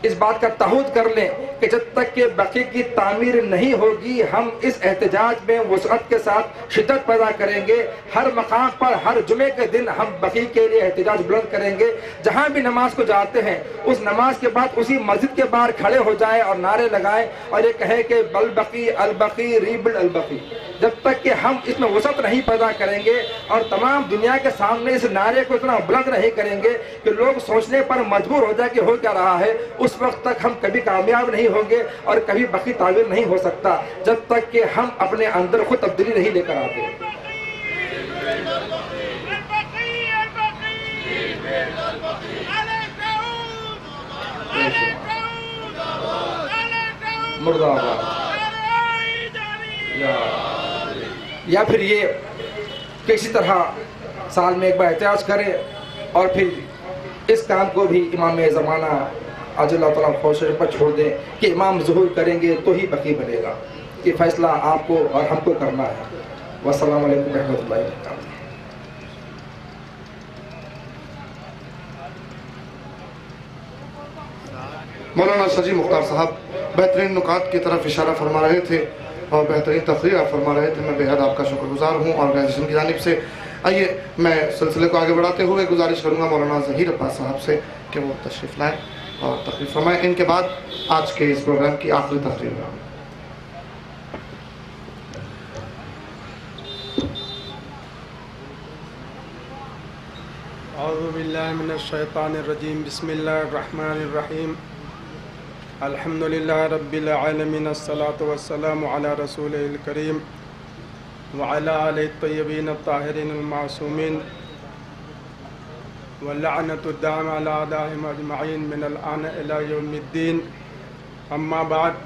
اس بات کا تعہد کر لیں کہ جب تک کہ بقیع کی تعمیر نہیں ہوگی ہم اس احتجاج میں وسعت کے ساتھ شدت پیدا کریں گے. ہر مقام پر ہر جمعے کے دن ہم بقیع کے لیے احتجاج بلند کریں گے. جہاں بھی نماز کو جاتے ہیں اس نماز کے بعد اسی مسجد کے باہر کھڑے ہو جائیں اور نعرے لگائیں اور یہ کہیں کہ البقیع البقیع ریبلڈ البقیع. جب تک کہ ہم اس میں وسعت نہیں پیدا کریں گے اور تمام دنیا کے سامنے اس نعرے کو اتنا بلند نہیں کریں گے کہ لوگ سوچنے پر مجبور ہو جائے کہ ہو کیا رہا ہے، اس وقت تک ہم کبھی کامیاب نہیں ہوں گے اور کبھی بقیع تعمیر نہیں ہو سکتا جب تک کہ ہم اپنے اندر خود تبدیلی نہیں لے کر آتے. مرد آباد. یا پھر یہ کہ اسی طرح سال میں ایک بار احتجاج کریں اور پھر اس کام کو بھی امام زمانہ آج اللہ تعالیٰ خوش پر چھوڑ دیں کہ امام ظہور کریں گے تو ہی بقیع بنے گا. یہ فیصلہ آپ کو اور ہم کو کرنا ہے. والسلام علیکم ورحمۃ اللہ وبرکاتہ. مولانا سجی مختار صاحب بہترین نکات کی طرف اشارہ فرما رہے تھے اور بہترین تقریر فرما رہے تھے. میں بے حد آپ کا شکر گزار ہوں آرگنائزیشن کی جانب سے. آئیے میں سلسلے کو آگے بڑھاتے ہوئے گزارش کروں گا مولانا ظہیر عباس صاحب سے کہ وہ تشریف لائیں اور تقریر فرمائیں. ان کے بعد آج کے اس پروگرام کی آخری تقریر ہے. اعوذ باللہ من الشیطان الرجیم. بسم اللہ الرحمن الرحیم. الحمدللہ رب العالمین. الصلاۃ والسلام علی رسول الکریم وعلی آلہ الطیبین الطاہرین المعصومین واللعنۃ الدائمہ علی اعدائہم اجمعین من الآن الی یوم الدین. اما بعد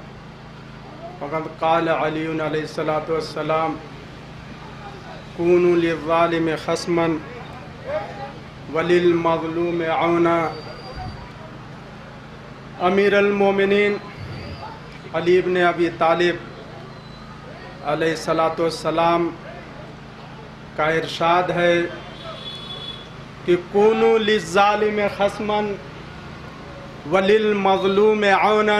فقد قال علی علیہ الصلاۃ والسلام کونوا للظالم خصما وللمظلوم عونا. امیر المومنین علی ابن ابی طالب علیہ الصلاۃ والسلام کا ارشاد ہے کہ کونوا للظالم خصما وللمظلوم عونا.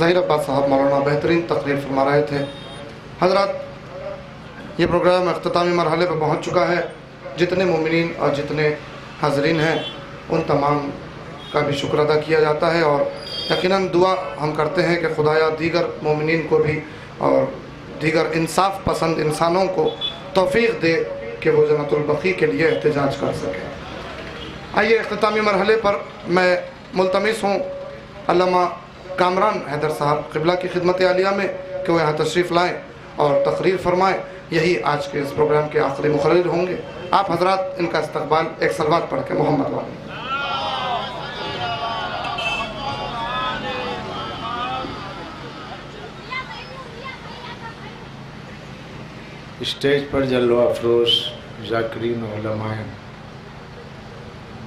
ظہیر عباس صاحب مولانا بہترین تقریر فرما رہے تھے۔ حضرات، یہ پروگرام اختتامی مرحلے پر پہنچ چکا ہے۔ جتنے مومنین اور جتنے حاضرین ہیں ان تمام کا بھی شکر ادا کیا جاتا ہے، اور یقیناً دعا ہم کرتے ہیں کہ خدایا دیگر مومنین کو بھی اور دیگر انصاف پسند انسانوں کو توفیق دے کہ وہ جنت البقیع کے لیے احتجاج کر سکے۔ آئیے اختتامی مرحلے پر میں ملتمس ہوں علامہ کامران حیدر صاحب قبلہ کی خدمت عالیہ میں کہ وہ یہاں تشریف لائیں اور تقریر فرمائیں۔ یہی آج کے اس پروگرام کے آخری مقرر ہوں گے۔ آپ حضرات ان کا استقبال ایک صلوات پڑھ کے محمد والے۔ اسٹیج پر جلوہ افروز ذاکرین علماء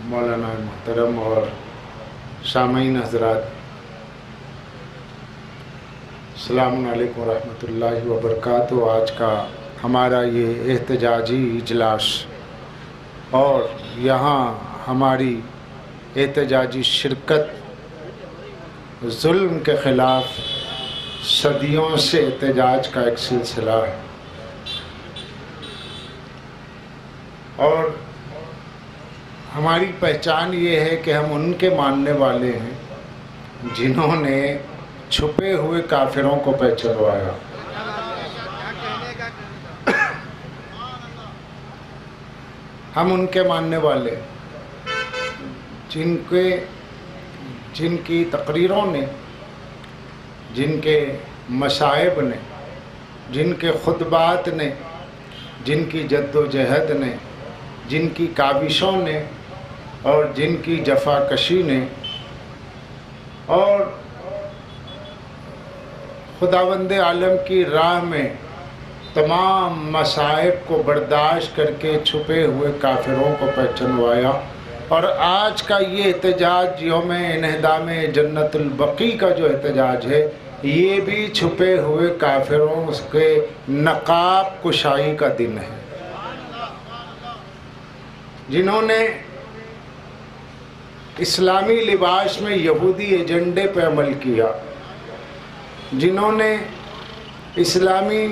مولانا محترم اور سامعین حضرات، السلام علیکم ورحمۃ اللہ وبرکاتہ۔ آج کا ہمارا یہ احتجاجی اجلاس اور یہاں ہماری احتجاجی شرکت ظلم کے خلاف صدیوں سے احتجاج کا ایک سلسلہ ہے، اور ہماری پہچان یہ ہے کہ ہم ان کے ماننے والے ہیں جنہوں نے چھپے ہوئے کافروں کو پہچانوایا۔ ہم ان کے ماننے والے جن کی تقریروں نے، جن کے مصائب نے، جن کے خطبات نے، جن کی جد و جہد نے، جن کی کاوشوں نے اور جن کی جفاکشی نے اور خداوند عالم کی راہ میں تمام مصائب کو برداشت کر کے چھپے ہوئے کافروں کو پہچانوایا۔ اور آج کا یہ احتجاج یوم انہدام جنت البقیع کا جو احتجاج ہے، یہ بھی چھپے ہوئے کافروں کے نقاب کشائی کا دن ہے، جنہوں نے اسلامی لباس میں یہودی ایجنڈے پہ عمل کیا، جنہوں نے اسلامی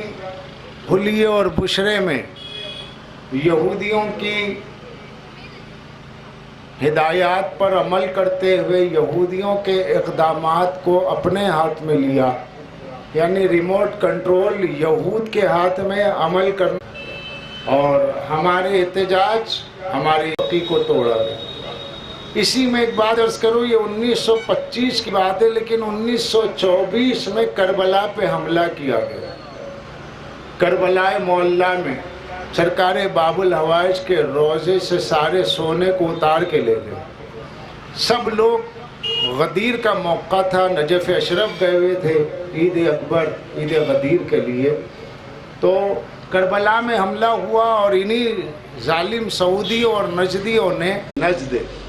حلیے اور بشرے میں یہودیوں کی ہدایات پر عمل کرتے ہوئے یہودیوں کے اقدامات کو اپنے ہاتھ میں لیا، یعنی ریموٹ کنٹرول یہود کے ہاتھ میں عمل کرنا، اور ہمارے احتجاج ہماری عقیدے کو توڑا گیا۔ اسی میں ایک بات عرض کروں، یہ 1925 کی بات ہے، لیکن 1924 میں کربلا پہ حملہ کیا گیا۔ کربلا معلیٰ میں سرکار باب الحوائج کے روضے سے سارے سونے کو اتار کے لے گئے۔ سب لوگ غدیر کا موقع تھا، نجف اشرف گئے ہوئے تھے عید اکبر، عید غدیر کے لیے، تو کربلا میں حملہ ہوا، اور انہی ظالم سعودیوں اور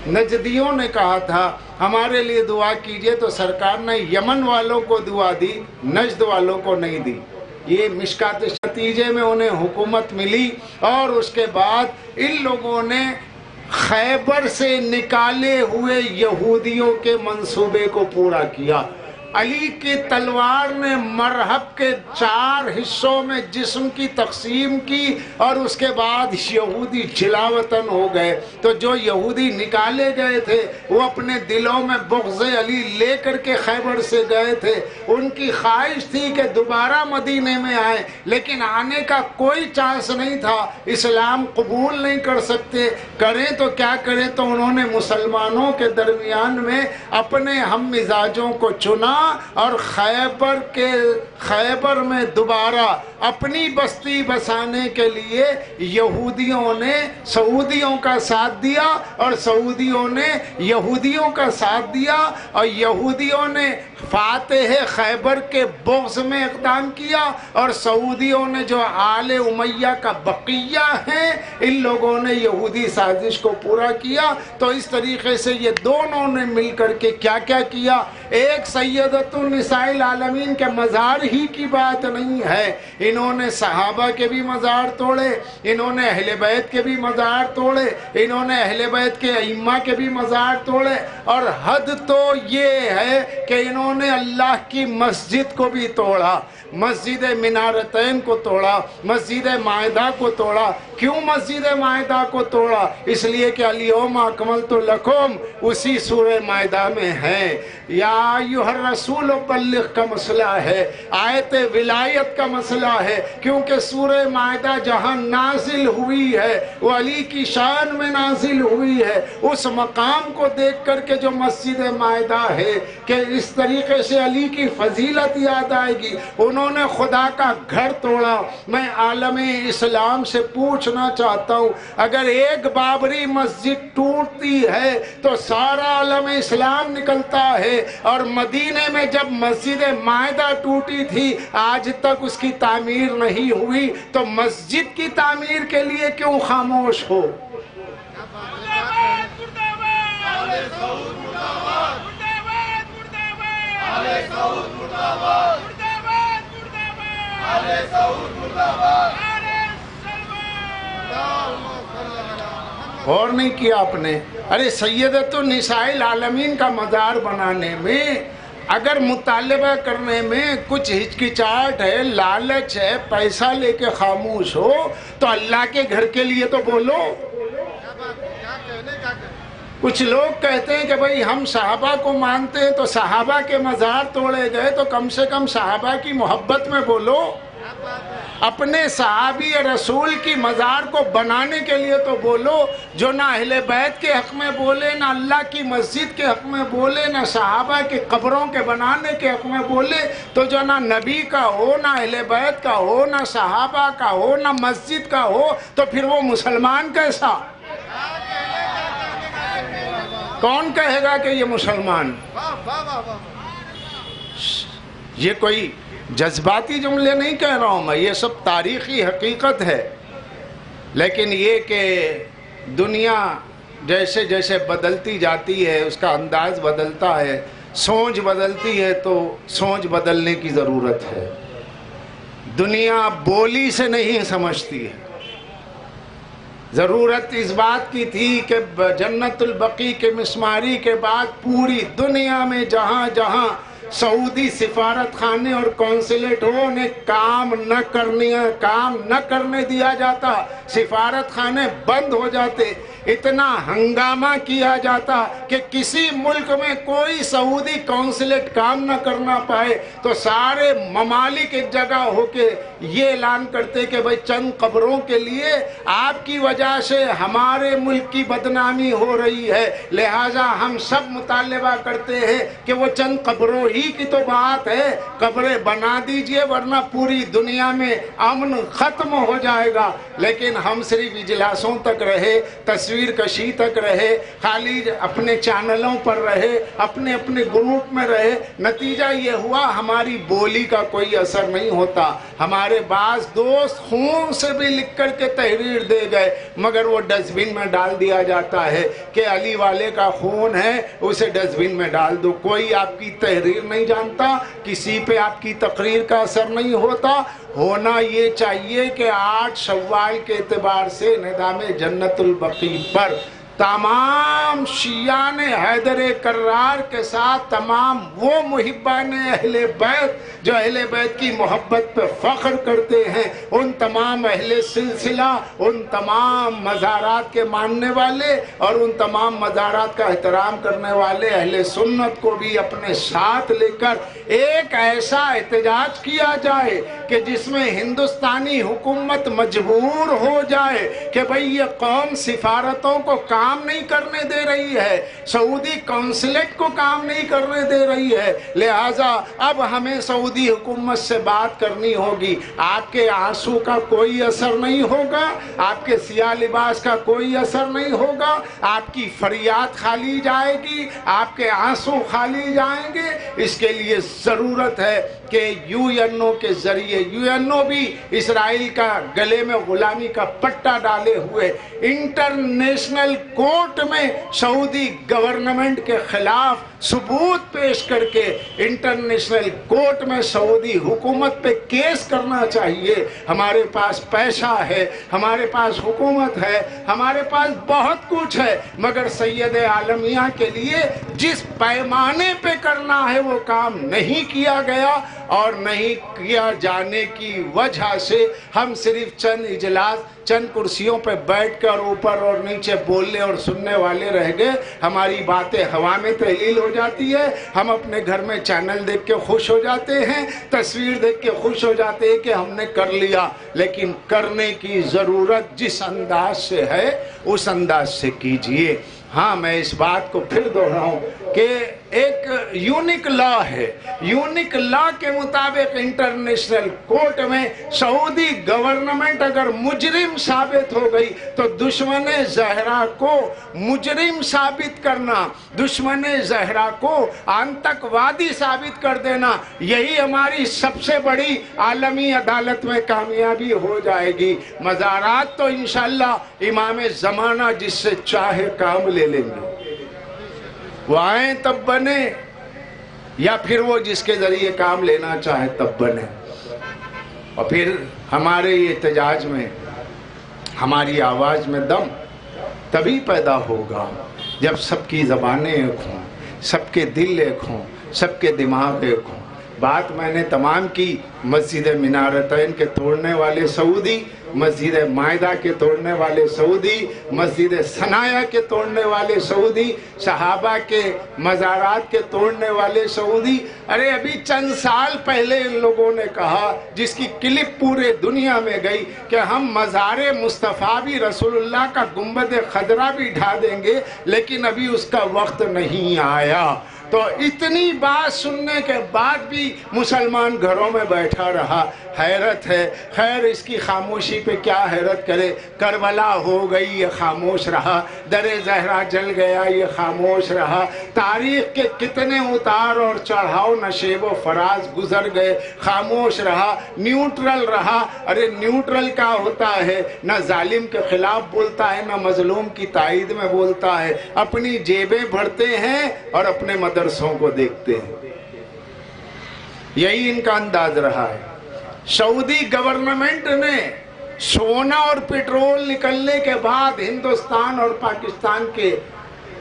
نجدیوں نے کہا تھا ہمارے لیے دعا کیجئے، تو سرکار نے یمن والوں کو دعا دی، نجد والوں کو نہیں دی۔ یہ مشکات نتیجے میں انہیں حکومت ملی، اور اس کے بعد ان لوگوں نے خیبر سے نکالے ہوئے یہودیوں کے منصوبے کو پورا کیا۔ علی کی تلوار نے مرحب کے 4 حصوں میں جسم کی تقسیم کی، اور اس کے بعد یہودی جلاوطن ہو گئے۔ تو جو یہودی نکالے گئے تھے وہ اپنے دلوں میں بغض علی لے کر کے خیبر سے گئے تھے، ان کی خواہش تھی کہ دوبارہ مدینے میں آئیں، لیکن آنے کا کوئی چانس نہیں تھا، اسلام قبول نہیں کر سکتے، کریں تو کیا کریں، تو انہوں نے مسلمانوں کے درمیان میں اپنے ہم مزاجوں کو چنا، اور خیبر میں دوبارہ اپنی بستی بسانے کے لیے یہودیوں نے سعودیوں کا ساتھ دیا، اور سعودیوں نے یہودیوں کا ساتھ دیا، اور یہودیوں نے فاتح خیبر کے بغض میں اقدام کیا، اور سعودیوں نے جو آل امیہ کا بقیہ ہیں ان لوگوں نے یہودی سازش کو پورا کیا۔ تو اس طریقے سے یہ دونوں نے مل کر کے کیا کیا، ایک سیدۃالنساء العالمین کے مزار ہی کی بات نہیں ہے، انہوں نے صحابہ کے بھی مزار توڑے، انہوں نے اہل بیت کے بھی مزار توڑے، انہوں نے اہل بیت کے ائمہ کے بھی مزار توڑے، اور حد تو یہ ہے کہ انہوں نے اللہ کی مسجد کو بھی توڑا، مسجد منارتین کو توڑا، مسجد مائدہ کو توڑا۔ کیوں مسجد مائدہ کو توڑا؟ اس لیے کہ الیوم اکملت لکم اسی سورہ مائدہ میں ہے، یا ایھا الرسول بلغ کا مسئلہ ہے، آیت ولایت کا مسئلہ ہے، کیونکہ سورہ مائدہ جہاں نازل ہوئی ہے وہ علی کی شان میں نازل ہوئی ہے۔ اس مقام کو دیکھ کر کے جو مسجد مائدہ ہے کہ اس طریقے سے علی کی فضیلت یاد آئے گی، انہوں نے خدا کا گھر توڑا۔ میں عالم اسلام سے پوچھنا چاہتا ہوں، اگر ایک بابری مسجد ٹوٹتی ہے تو سارا عالم اسلام نکلتا ہے، اور مدینے میں جب مسجد مائدہ ٹوٹی تھی آج تک اس کی تعمیر نہیں ہوئی، تو مسجد کی تعمیر کے لیے کیوں خاموش ہو؟ اور نہیں کیا آپ نے؟ ارے سیدۃالنساء العالمین کا مزار بنانے میں اگر مطالبہ کرنے میں کچھ ہچکچاہٹ ہے، لالچ ہے، پیسہ لے کے خاموش ہو، تو اللہ کے گھر کے لیے تو بولو۔ کچھ لوگ کہتے ہیں کہ بھئی ہم صحابہ کو مانتے ہیں، تو صحابہ کے مزار توڑے گئے تو کم سے کم صحابہ کی محبت میں بولو۔ اپنے صحابی رسول کی مزار کو بنانے کے لیے تو بولو۔ جو نہ اہل بیت کے حق میں بولے، نہ اللہ کی مسجد کے حق میں بولے، نہ صحابہ کی قبروں کے بنانے کے حق میں بولے، تو جو نہ نبی کا ہو، نہ اہل بیت کا ہو، نہ صحابہ کا ہو، نہ مسجد کا ہو، تو پھر وہ مسلمان کیسا؟ کون کہے گا کہ یہ مسلمان؟ یہ کوئی جذباتی جملے نہیں کہہ رہا ہوں میں، یہ سب تاریخی حقیقت ہے۔ لیکن یہ کہ دنیا جیسے جیسے بدلتی جاتی ہے، اس کا انداز بدلتا ہے، سوچ بدلتی ہے، تو سوچ بدلنے کی ضرورت ہے۔ دنیا بولی سے نہیں سمجھتی ہے۔ ضرورت اس بات کی تھی کہ جنت البقیع کے مسماری کے بعد پوری دنیا میں جہاں جہاں سعودی سفارت خانے اور کونسلیٹ ہو، انہیں کام نہ کرنے دیا جاتا، سفارت خانے بند ہو جاتے، اتنا ہنگامہ کیا جاتا کہ کسی ملک میں کوئی سعودی کونسلیٹ کام نہ کرنا پائے، تو سارے ممالک ایک جگہ ہو کے یہ اعلان کرتے کہ بھئی چند قبروں کے لیے آپ کی وجہ سے ہمارے ملک کی بدنامی ہو رہی ہے، لہٰذا ہم سب مطالبہ کرتے ہیں کہ وہ چند قبروں ہی کی تو بات ہے، قبریں بنا دیجئے ورنہ پوری دنیا میں امن ختم ہو جائے گا۔ لیکن ہم صرف اجلاسوں تک رہے، تصویر کشی تک رہے، خالی اپنے چینلوں پر رہے، اپنے گروپ میں رہے، نتیجہ یہ ہوا ہماری بولی کا کوئی اثر نہیں ہوتا۔ ہمارے بعض دوست خون سے بھی لکھ کر کے تحریر دے گئے، مگر وہ ڈسٹ بن میں ڈال دیا جاتا ہے کہ علی والے کا خون ہے، اسے ڈسٹ بن میں ڈال دو۔ کوئی آپ کی تحریر نہیں جانتا، کسی پہ آپ کی تقریر کا اثر نہیں ہوتا۔ ہونا یہ چاہیے کہ 8 شوال کے اعتبار سے نظام جنت البقیع پر تمام شیعان حیدر کرار کے ساتھ تمام وہ محبان اہل بیت جو اہل بیت کی محبت پہ فخر کرتے ہیں، ان تمام اہل سلسلہ، ان تمام مزارات کے ماننے والے اور ان تمام مزارات کا احترام کرنے والے اہل سنت کو بھی اپنے ساتھ لے کر ایک ایسا احتجاج کیا جائے کہ جس میں ہندوستانی حکومت مجبور ہو جائے کہ بھئی یہ قوم سفارتوں کو کام نہیں کرنے دے رہی ہے، سعودی کونسلیٹ کو کام نہیں کرنے دے رہی ہے، لہٰذا اب ہمیں سعودی حکومت سے بات کرنی ہوگی۔ آپ کے آنسو کا کوئی اثر نہیں ہوگا، آپ کے سیاہ لباس کا کوئی اثر نہیں ہوگا، آپ کی فریاد خالی جائے گی، آپ کے آنسو خالی جائیں گے۔ اس کے لیے ضرورت ہے کہ UNO کے ذریعے UNO بھی اسرائیل کا گلے میں غلامی کا پٹا ڈالے ہوئے انٹرنیشنل کورٹ میں سعودی گورنمنٹ کے خلاف ثبوت پیش کر کے انٹرنیشنل کورٹ میں سعودی حکومت پہ کیس کرنا چاہیے. ہمارے پاس پیسہ ہے، ہمارے پاس حکومت ہے، ہمارے پاس بہت کچھ ہے، مگر سید عالمیہ کے لیے جس پیمانے پہ کرنا ہے وہ کام نہیں کیا گیا، اور نہیں کیا جانے کی وجہ سے ہم صرف چند اجلاس، چند کرسیوں پہ بیٹھ کر اوپر اور نیچے بولنے اور سننے والے رہ گئے. ہماری باتیں ہوا میں تحلیل ہو جاتی ہے، ہم اپنے گھر میں چینل دیکھ کے خوش ہو جاتے ہیں، تصویر دیکھ کے خوش ہو جاتے ہیں کہ ہم نے کر لیا. لیکن کرنے کی ضرورت جس انداز سے ہے اس انداز سے کیجئے. ہاں، میں اس بات کو پھر دوہراؤں کہ ایک یونیک لا ہے. یونیک لا کے مطابق انٹرنیشنل کورٹ میں سعودی گورنمنٹ اگر مجرم ثابت ہو گئی تو دشمن زہرا کو مجرم ثابت کرنا، دشمن زہرا کو آتنکوادی ثابت کر دینا، یہی ہماری سب سے بڑی عالمی عدالت میں کامیابی ہو جائے گی. مزارات تو انشاءاللہ امام زمانہ جس سے چاہے کام لے لیں گے. وہ آئیں تب بنے، یا پھر وہ جس کے ذریعے کام لینا چاہے تب بنے. اور پھر ہمارے احتجاج میں، ہماری آواز میں دم تبھی پیدا ہوگا جب سب کی زبانیں ایک ہوں، سب کے دل ایک ہوں، سب کے دماغ ایک ہوں. بات میں نے تمام کی مسجد منارتین کے توڑنے والے سعودی، مسجد مائدہ کے توڑنے والے سعودی، مسجد ثنایا کے توڑنے والے سعودی، صحابہ کے مزارات کے توڑنے والے سعودی. ارے ابھی چند سال پہلے ان لوگوں نے کہا، جس کی کلپ پورے دنیا میں گئی، کہ ہم مزار مصطفیٰ بھی، رسول اللہ کا گنبد خضرا بھی ڈھا دیں گے، لیکن ابھی اس کا وقت نہیں آیا. تو اتنی بات سننے کے بعد بھی مسلمان گھروں میں بیٹھا رہا. حیرت ہے. خیر، اس کی خاموشی پہ کیا حیرت کرے. کربلا ہو گئی، یہ خاموش رہا. در زہرا جل گیا، یہ خاموش رہا. تاریخ کے کتنے اتار اور چڑھاؤ، نشیب و فراز گزر گئے، خاموش رہا، نیوٹرل رہا. ارے نیوٹرل کیا ہوتا ہے؟ نہ ظالم کے خلاف بولتا ہے، نہ مظلوم کی تائید میں بولتا ہے. اپنی جیبیں بھرتے ہیں اور اپنے مدرسوں کو دیکھتے ہیں. یہی ان کا انداز رہا ہے. سعودی گورنمنٹ نے سونا اور پیٹرول نکلنے کے بعد ہندوستان اور پاکستان کے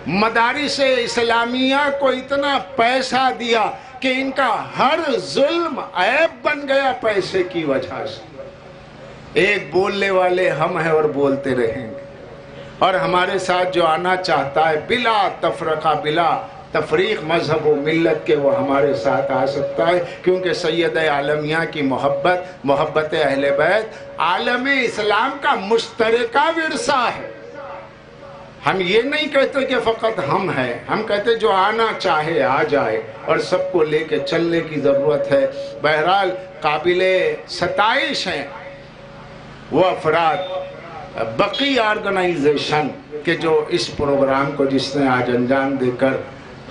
مدارس اسلامیہ کو اتنا پیسہ دیا کہ ان کا ہر ظلم عیب بن گیا پیسے کی وجہ سے. ایک بولنے والے ہم ہیں اور بولتے رہیں گے. اور ہمارے ساتھ جو آنا چاہتا ہے بلا تفرقہ، بلا تفریق مذہب و ملت کے، وہ ہمارے ساتھ آ سکتا ہے. کیونکہ سید عالمیہ کی محبت اہل بیت عالم اسلام کا مشترکہ ورثہ ہے. ہم یہ نہیں کہتے کہ فقط ہم ہیں، ہم کہتے جو آنا چاہے آ جائے، اور سب کو لے کے چلنے کی ضرورت ہے. بہرحال قابل ستائش ہیں وہ افراد، بقی آرگنائزیشن کے جو اس پروگرام کو جس نے آج انجام دے کر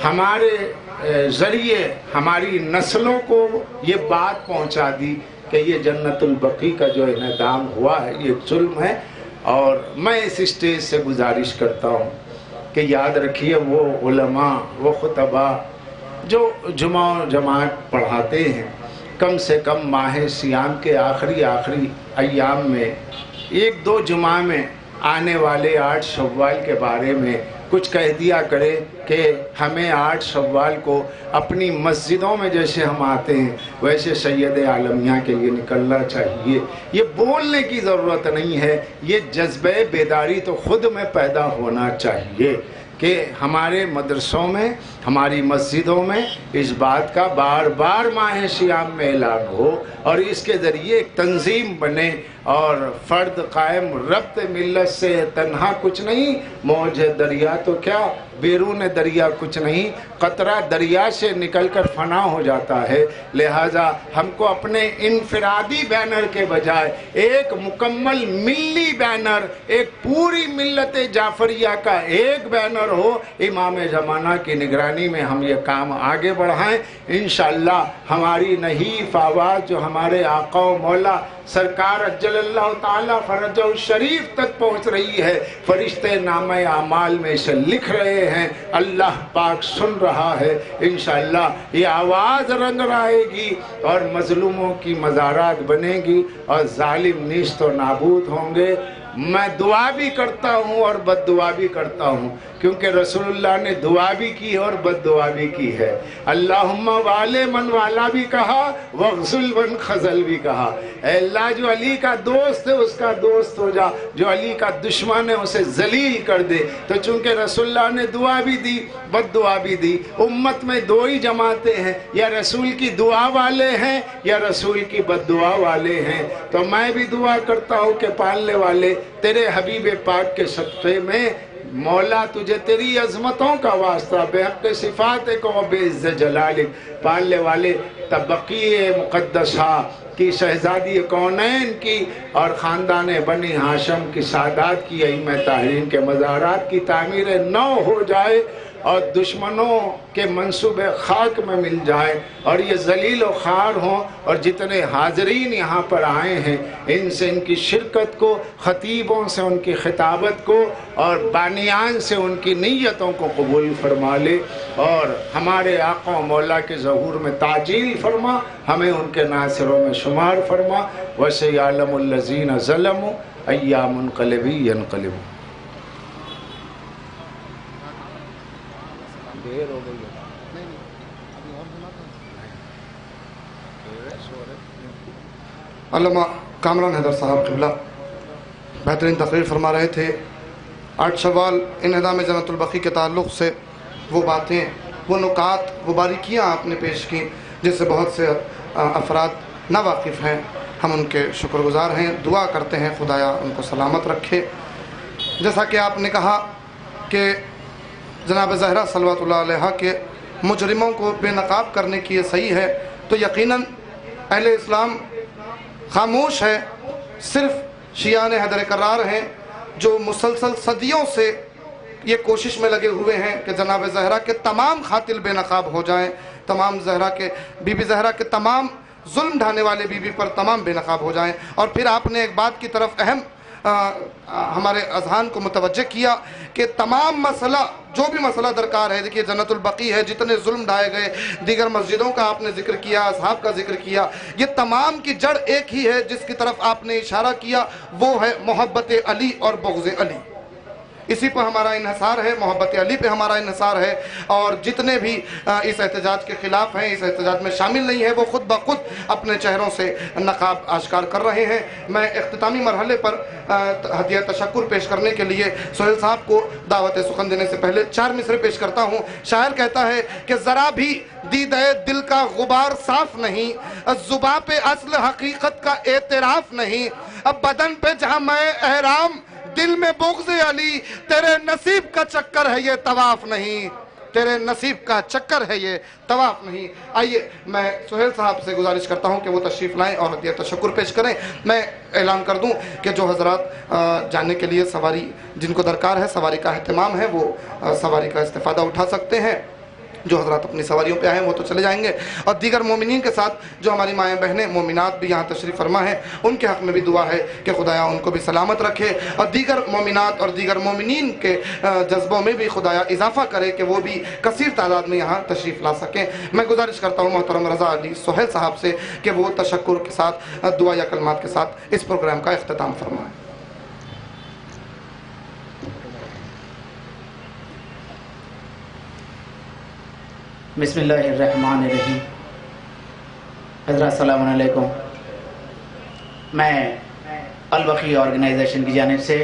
ہمارے ذریعے ہماری نسلوں کو یہ بات پہنچا دی کہ یہ جنت البقیع کا جو انعدام ہوا ہے یہ ظلم ہے. اور میں اس اسٹیج سے گزارش کرتا ہوں کہ یاد رکھیے وہ علماء، وہ خطباء جو جمعہ جماعت پڑھاتے ہیں، کم سے کم ماہ سیام کے آخری ایام میں، ایک دو جمعہ میں آنے والے 8 شوال کے بارے میں کچھ کہہ دیا کرے کہ ہمیں 8 شوال کو اپنی مسجدوں میں جیسے ہم آتے ہیں ویسے سید عالمیہ کے لیے نکلنا چاہیے. یہ بولنے کی ضرورت نہیں ہے، یہ جذبہ بیداری تو خود میں پیدا ہونا چاہیے کہ ہمارے مدرسوں میں، ہماری مسجدوں میں اس بات کا بار بار ماہ سیام میں اعلان ہو، اور اس کے ذریعے ایک تنظیم بنے، اور فرد قائم ربط ملت سے تنہا کچھ نہیں، موج دریا تو کیا بیرون دریا کچھ نہیں، قطرہ دریا سے نکل کر فنا ہو جاتا ہے۔ لہٰذا ہم کو اپنے انفرادی بینر کے بجائے ایک مکمل ملی بینر، ایک پوری ملت جعفریہ کا ایک بینر ہو، امام زمانہ کی نگرانی میں ہم یہ کام آگے بڑھائیں۔ انشاءاللہ ہماری نحیف آواز جو ہمارے آقا و مولا سرکار اجل اللہ تعالیٰ فرجہ الشریف تک پہنچ رہی ہے، فرشتے نامہ اعمال میں سے لکھ رہے ہیں، اللہ پاک سن رہا ہے۔ انشاءاللہ یہ آواز رنگ رائے گی اور مظلوموں کی مزارات بنے گی اور ظالم نیست و نابود ہوں گے۔ میں دعا بھی کرتا ہوں اور بد دعا بھی کرتا ہوں، کیونکہ رسول اللہ نے دعا بھی کی اور بد دعا بھی کی ہے۔ اللہم والے من والا بھی کہا، وغزل من خزل بھی کہا۔ اے اللہ جو علی کا دوست ہے اس کا دوست ہو جا، جو علی کا دشمن ہے اسے ذلیل کر دے۔ تو چونکہ رسول اللہ نے دعا بھی دی بد دعا بھی دی، امت میں دو ہی جماعتیں ہیں، یا رسول کی دعا والے ہیں یا رسول کی بد دعا والے ہیں۔ تو میں بھی دعا کرتا ہوں کہ پالنے والے تیرے حبیب پاک کے صدقے میں مولا تجھے تیری عظمتوں کا واسطہ بحق صفاتک و بعزت جلالک، پالنے والے تبقی مقدسہ کی، شہزادی کونین کی اور خاندان بنی ہاشم کی، سادات کی، ائمہ طاہرین کے مزارات کی تعمیر نو ہو جائے اور دشمنوں کے منصوبے خاک میں مل جائے اور یہ ذلیل و خوار ہوں۔ اور جتنے حاضرین یہاں پر آئے ہیں ان سے ان کی شرکت کو، خطیبوں سے ان کی خطابت کو اور بانیان سے ان کی نیتوں کو قبول فرما لے اور ہمارے آقا و مولا کے ظہور میں تعجیل فرما، ہمیں ان کے ناصروں میں شمار فرما۔ وَسَيَعْلَمُ الَّذِينَ ظَلَمُوا أَيَّ مُنْقَلِبٍ يَنْقَلِبُونَ۔ علامہ کامران حیدر صاحب قبلہ بہترین تقریر فرما رہے تھے۔ 8 شوال انہدام جنت البقیع کے تعلق سے وہ باتیں، وہ نکات، وہ باریکیاں آپ نے پیش کی جس سے بہت سے افراد نا واقف ہیں۔ ہم ان کے شکر گزار ہیں، دعا کرتے ہیں خدایا ان کو سلامت رکھے۔ جیسا کہ آپ نے کہا کہ جناب زہرا صلوات اللہ علیہ کے مجرموں کو بے نقاب کرنے کی یہ صحیح ہے، تو یقیناً اہل اسلام خاموش ہے، صرف شیعان حیدر کرار ہیں جو مسلسل صدیوں سے یہ کوشش میں لگے ہوئے ہیں کہ جناب زہرا کے تمام قاتل بے نقاب ہو جائیں، تمام بی بی زہرا کے تمام ظلم ڈھانے والے بی بی پر تمام بے نقاب ہو جائیں۔ اور پھر آپ نے ایک بات کی طرف اہم ہمارے اذہان کو متوجہ کیا کہ تمام مسئلہ، جو بھی مسئلہ درکار ہے، دیکھیے جنت البقیع ہے، جتنے ظلم ڈھائے گئے، دیگر مسجدوں کا آپ نے ذکر کیا، اصحاب کا ذکر کیا، یہ تمام کی جڑ ایک ہی ہے جس کی طرف آپ نے اشارہ کیا، وہ ہے محبت علی اور بغض علی۔ اسی پر ہمارا انحصار ہے، محبت علی پہ ہمارا انحصار ہے، اور جتنے بھی اس احتجاج کے خلاف ہیں، اس احتجاج میں شامل نہیں ہیں، وہ خود بخود اپنے چہروں سے نقاب آشکار کر رہے ہیں۔ میں اختتامی مرحلے پر ہدیہ تشکر پیش کرنے کے لیے سہیل صاحب کو دعوت سخن دینے سے پہلے 4 مصرے پیش کرتا ہوں۔ شاعر کہتا ہے کہ ذرا بھی دیدہ دل کا غبار صاف نہیں، زباں پہ اصل حقیقت کا اعتراف نہیں، اب بدن پہ جہاں میں احرام، دل میں بغض علی، تیرے نصیب کا چکر ہے یہ طواف نہیں، تیرے نصیب کا چکر ہے یہ طواف نہیں۔ آئیے میں سہیل صاحب سے گزارش کرتا ہوں کہ وہ تشریف لائیں اور ہدیہ تشکر پیش کریں۔ میں اعلان کر دوں کہ جو حضرات جانے کے لیے سواری جن کو درکار ہے، سواری کا اہتمام ہے، وہ سواری کا استفادہ اٹھا سکتے ہیں۔ جو حضرات اپنی سواریوں پہ آئے ہیں وہ تو چلے جائیں گے، اور دیگر مومنین کے ساتھ جو ہماری مائیں بہنیں مومنات بھی یہاں تشریف فرما ہیں، ان کے حق میں بھی دعا ہے کہ خدایا ان کو بھی سلامت رکھے، اور دیگر مومنات اور دیگر مومنین کے جذبوں میں بھی خدایا اضافہ کرے کہ وہ بھی کثیر تعداد میں یہاں تشریف لا سکیں۔ میں گزارش کرتا ہوں محترم رضا علی سہیل صاحب سے کہ وہ تشکر کے ساتھ دعا یا کلمات کے ساتھ اس پروگرام کا اختتام فرمائیں۔ بسم اللہ الرحمن الرحیم۔ حضرات السلام علیکم۔ میں البقیع آرگنائزیشن کی جانب سے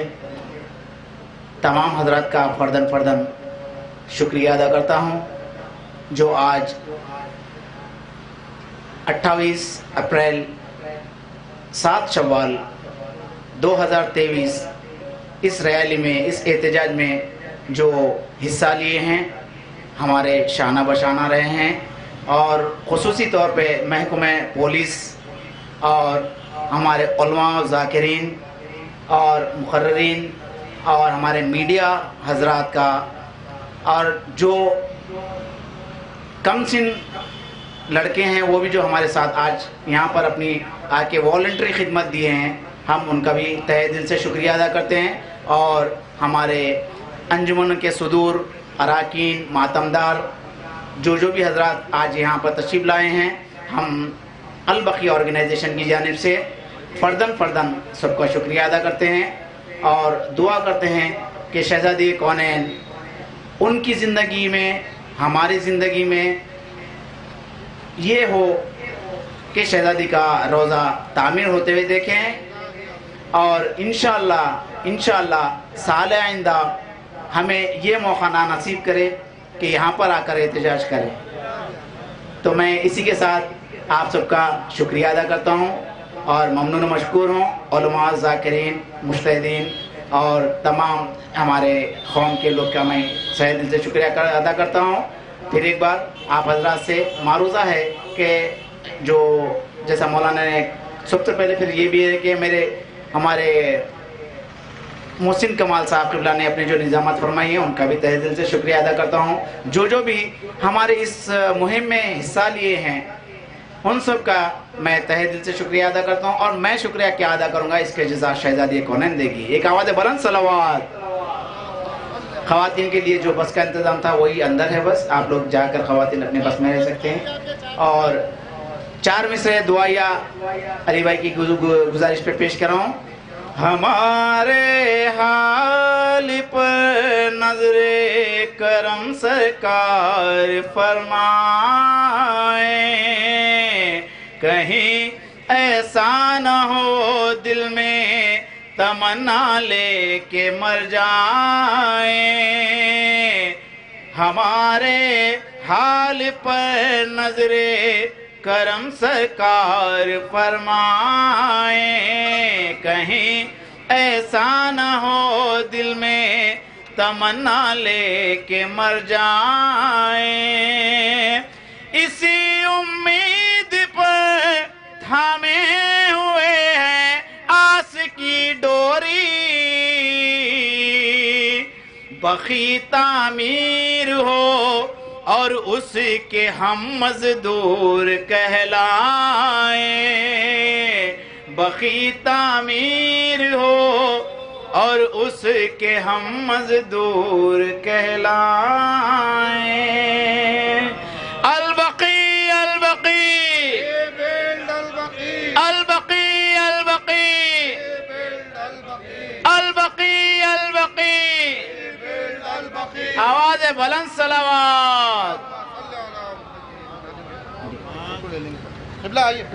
تمام حضرات کا فرداً شکریہ ادا کرتا ہوں جو آج 28 اپریل 7 شوال 2023 اس ریلی میں، اس احتجاج میں جو حصہ لیے ہیں ہمارے شانہ بشانہ رہے ہیں، اور خصوصی طور پہ محکمہ پولیس اور ہمارے علماء و ذاکرین اور مقررین اور ہمارے میڈیا حضرات کا، اور جو کم سن لڑکے ہیں وہ بھی جو ہمارے ساتھ آج یہاں پر اپنی آ کے والنٹری خدمت دیے ہیں، ہم ان کا بھی تہہ دل سے شکریہ ادا کرتے ہیں. اور ہمارے انجمن کے صدور اراکین ماتمدار جو بھی حضرات آج یہاں پر تشریف لائے ہیں، ہم البقیہ آرگنائزیشن کی جانب سے فرداً سب کا شکریہ ادا کرتے ہیں اور دعا کرتے ہیں کہ شہزادی کونین ان کی زندگی میں، ہماری زندگی میں یہ ہو کہ شہزادی کا روضہ تعمیر ہوتے ہوئے دیکھیں، اور انشاءاللہ سال آئندہ ہمیں یہ موقع نصیب کرے کہ یہاں پر آ کر احتجاج کریں. تو میں اسی کے ساتھ آپ سب کا شکریہ ادا کرتا ہوں اور ممنون و مشکور ہوں. علماء، ذاکرین، مجتہدین اور تمام ہمارے قوم کے لوگ کا میں تہہ دل سے شکریہ ادا کرتا ہوں. پھر ایک بار آپ حضرات سے معروضہ ہے کہ جو جیسا مولانا نے سب سے پہلے پھر یہ بھی ہے کہ ہمارے محسن کمال صاحب قبلہ نے اپنے جو نظامات فرمائی ہیں ان کا بھی تہہ دل سے شکریہ ادا کرتا ہوں. جو بھی ہمارے اس مہم میں حصہ لیے ہیں ان سب کا میں تہہ دل سے شکریہ ادا کرتا ہوں. اور میں شکریہ کیا ادا کروں گا، اس کے جزا شہزادی کونین دے گی. ایک آواز بلند صلوات. خواتین کے لیے جو بس کا انتظام تھا وہی اندر ہے، بس آپ لوگ جا کر خواتین اپنے بس میں رہ سکتے ہیں. اور 4 مصرعے دعائیہ علی بھائی کی گزارش پہ پیش کر رہا ہوں. ہمارے حال پر نظر کرم سرکار فرمائیں، کہیں ایسا نہ ہو دل میں تمنا لے کے مر جائیں. ہمارے حال پر نظر کرم سرکار فرمائیں، کہیں ایسا نہ ہو دل میں تمنا لے کے مر جائیں. اسی امید پر تھامے ہوئے ہیں آس کی ڈوری، بخی تعمیر ہو اور اس کے ہم مزدور کہلائیں. بخی تعمیر ہو اور اس کے ہم مزدور کہلائیں. البقی البقی البقی البقی البقی البقی. آواز بلند صلوات.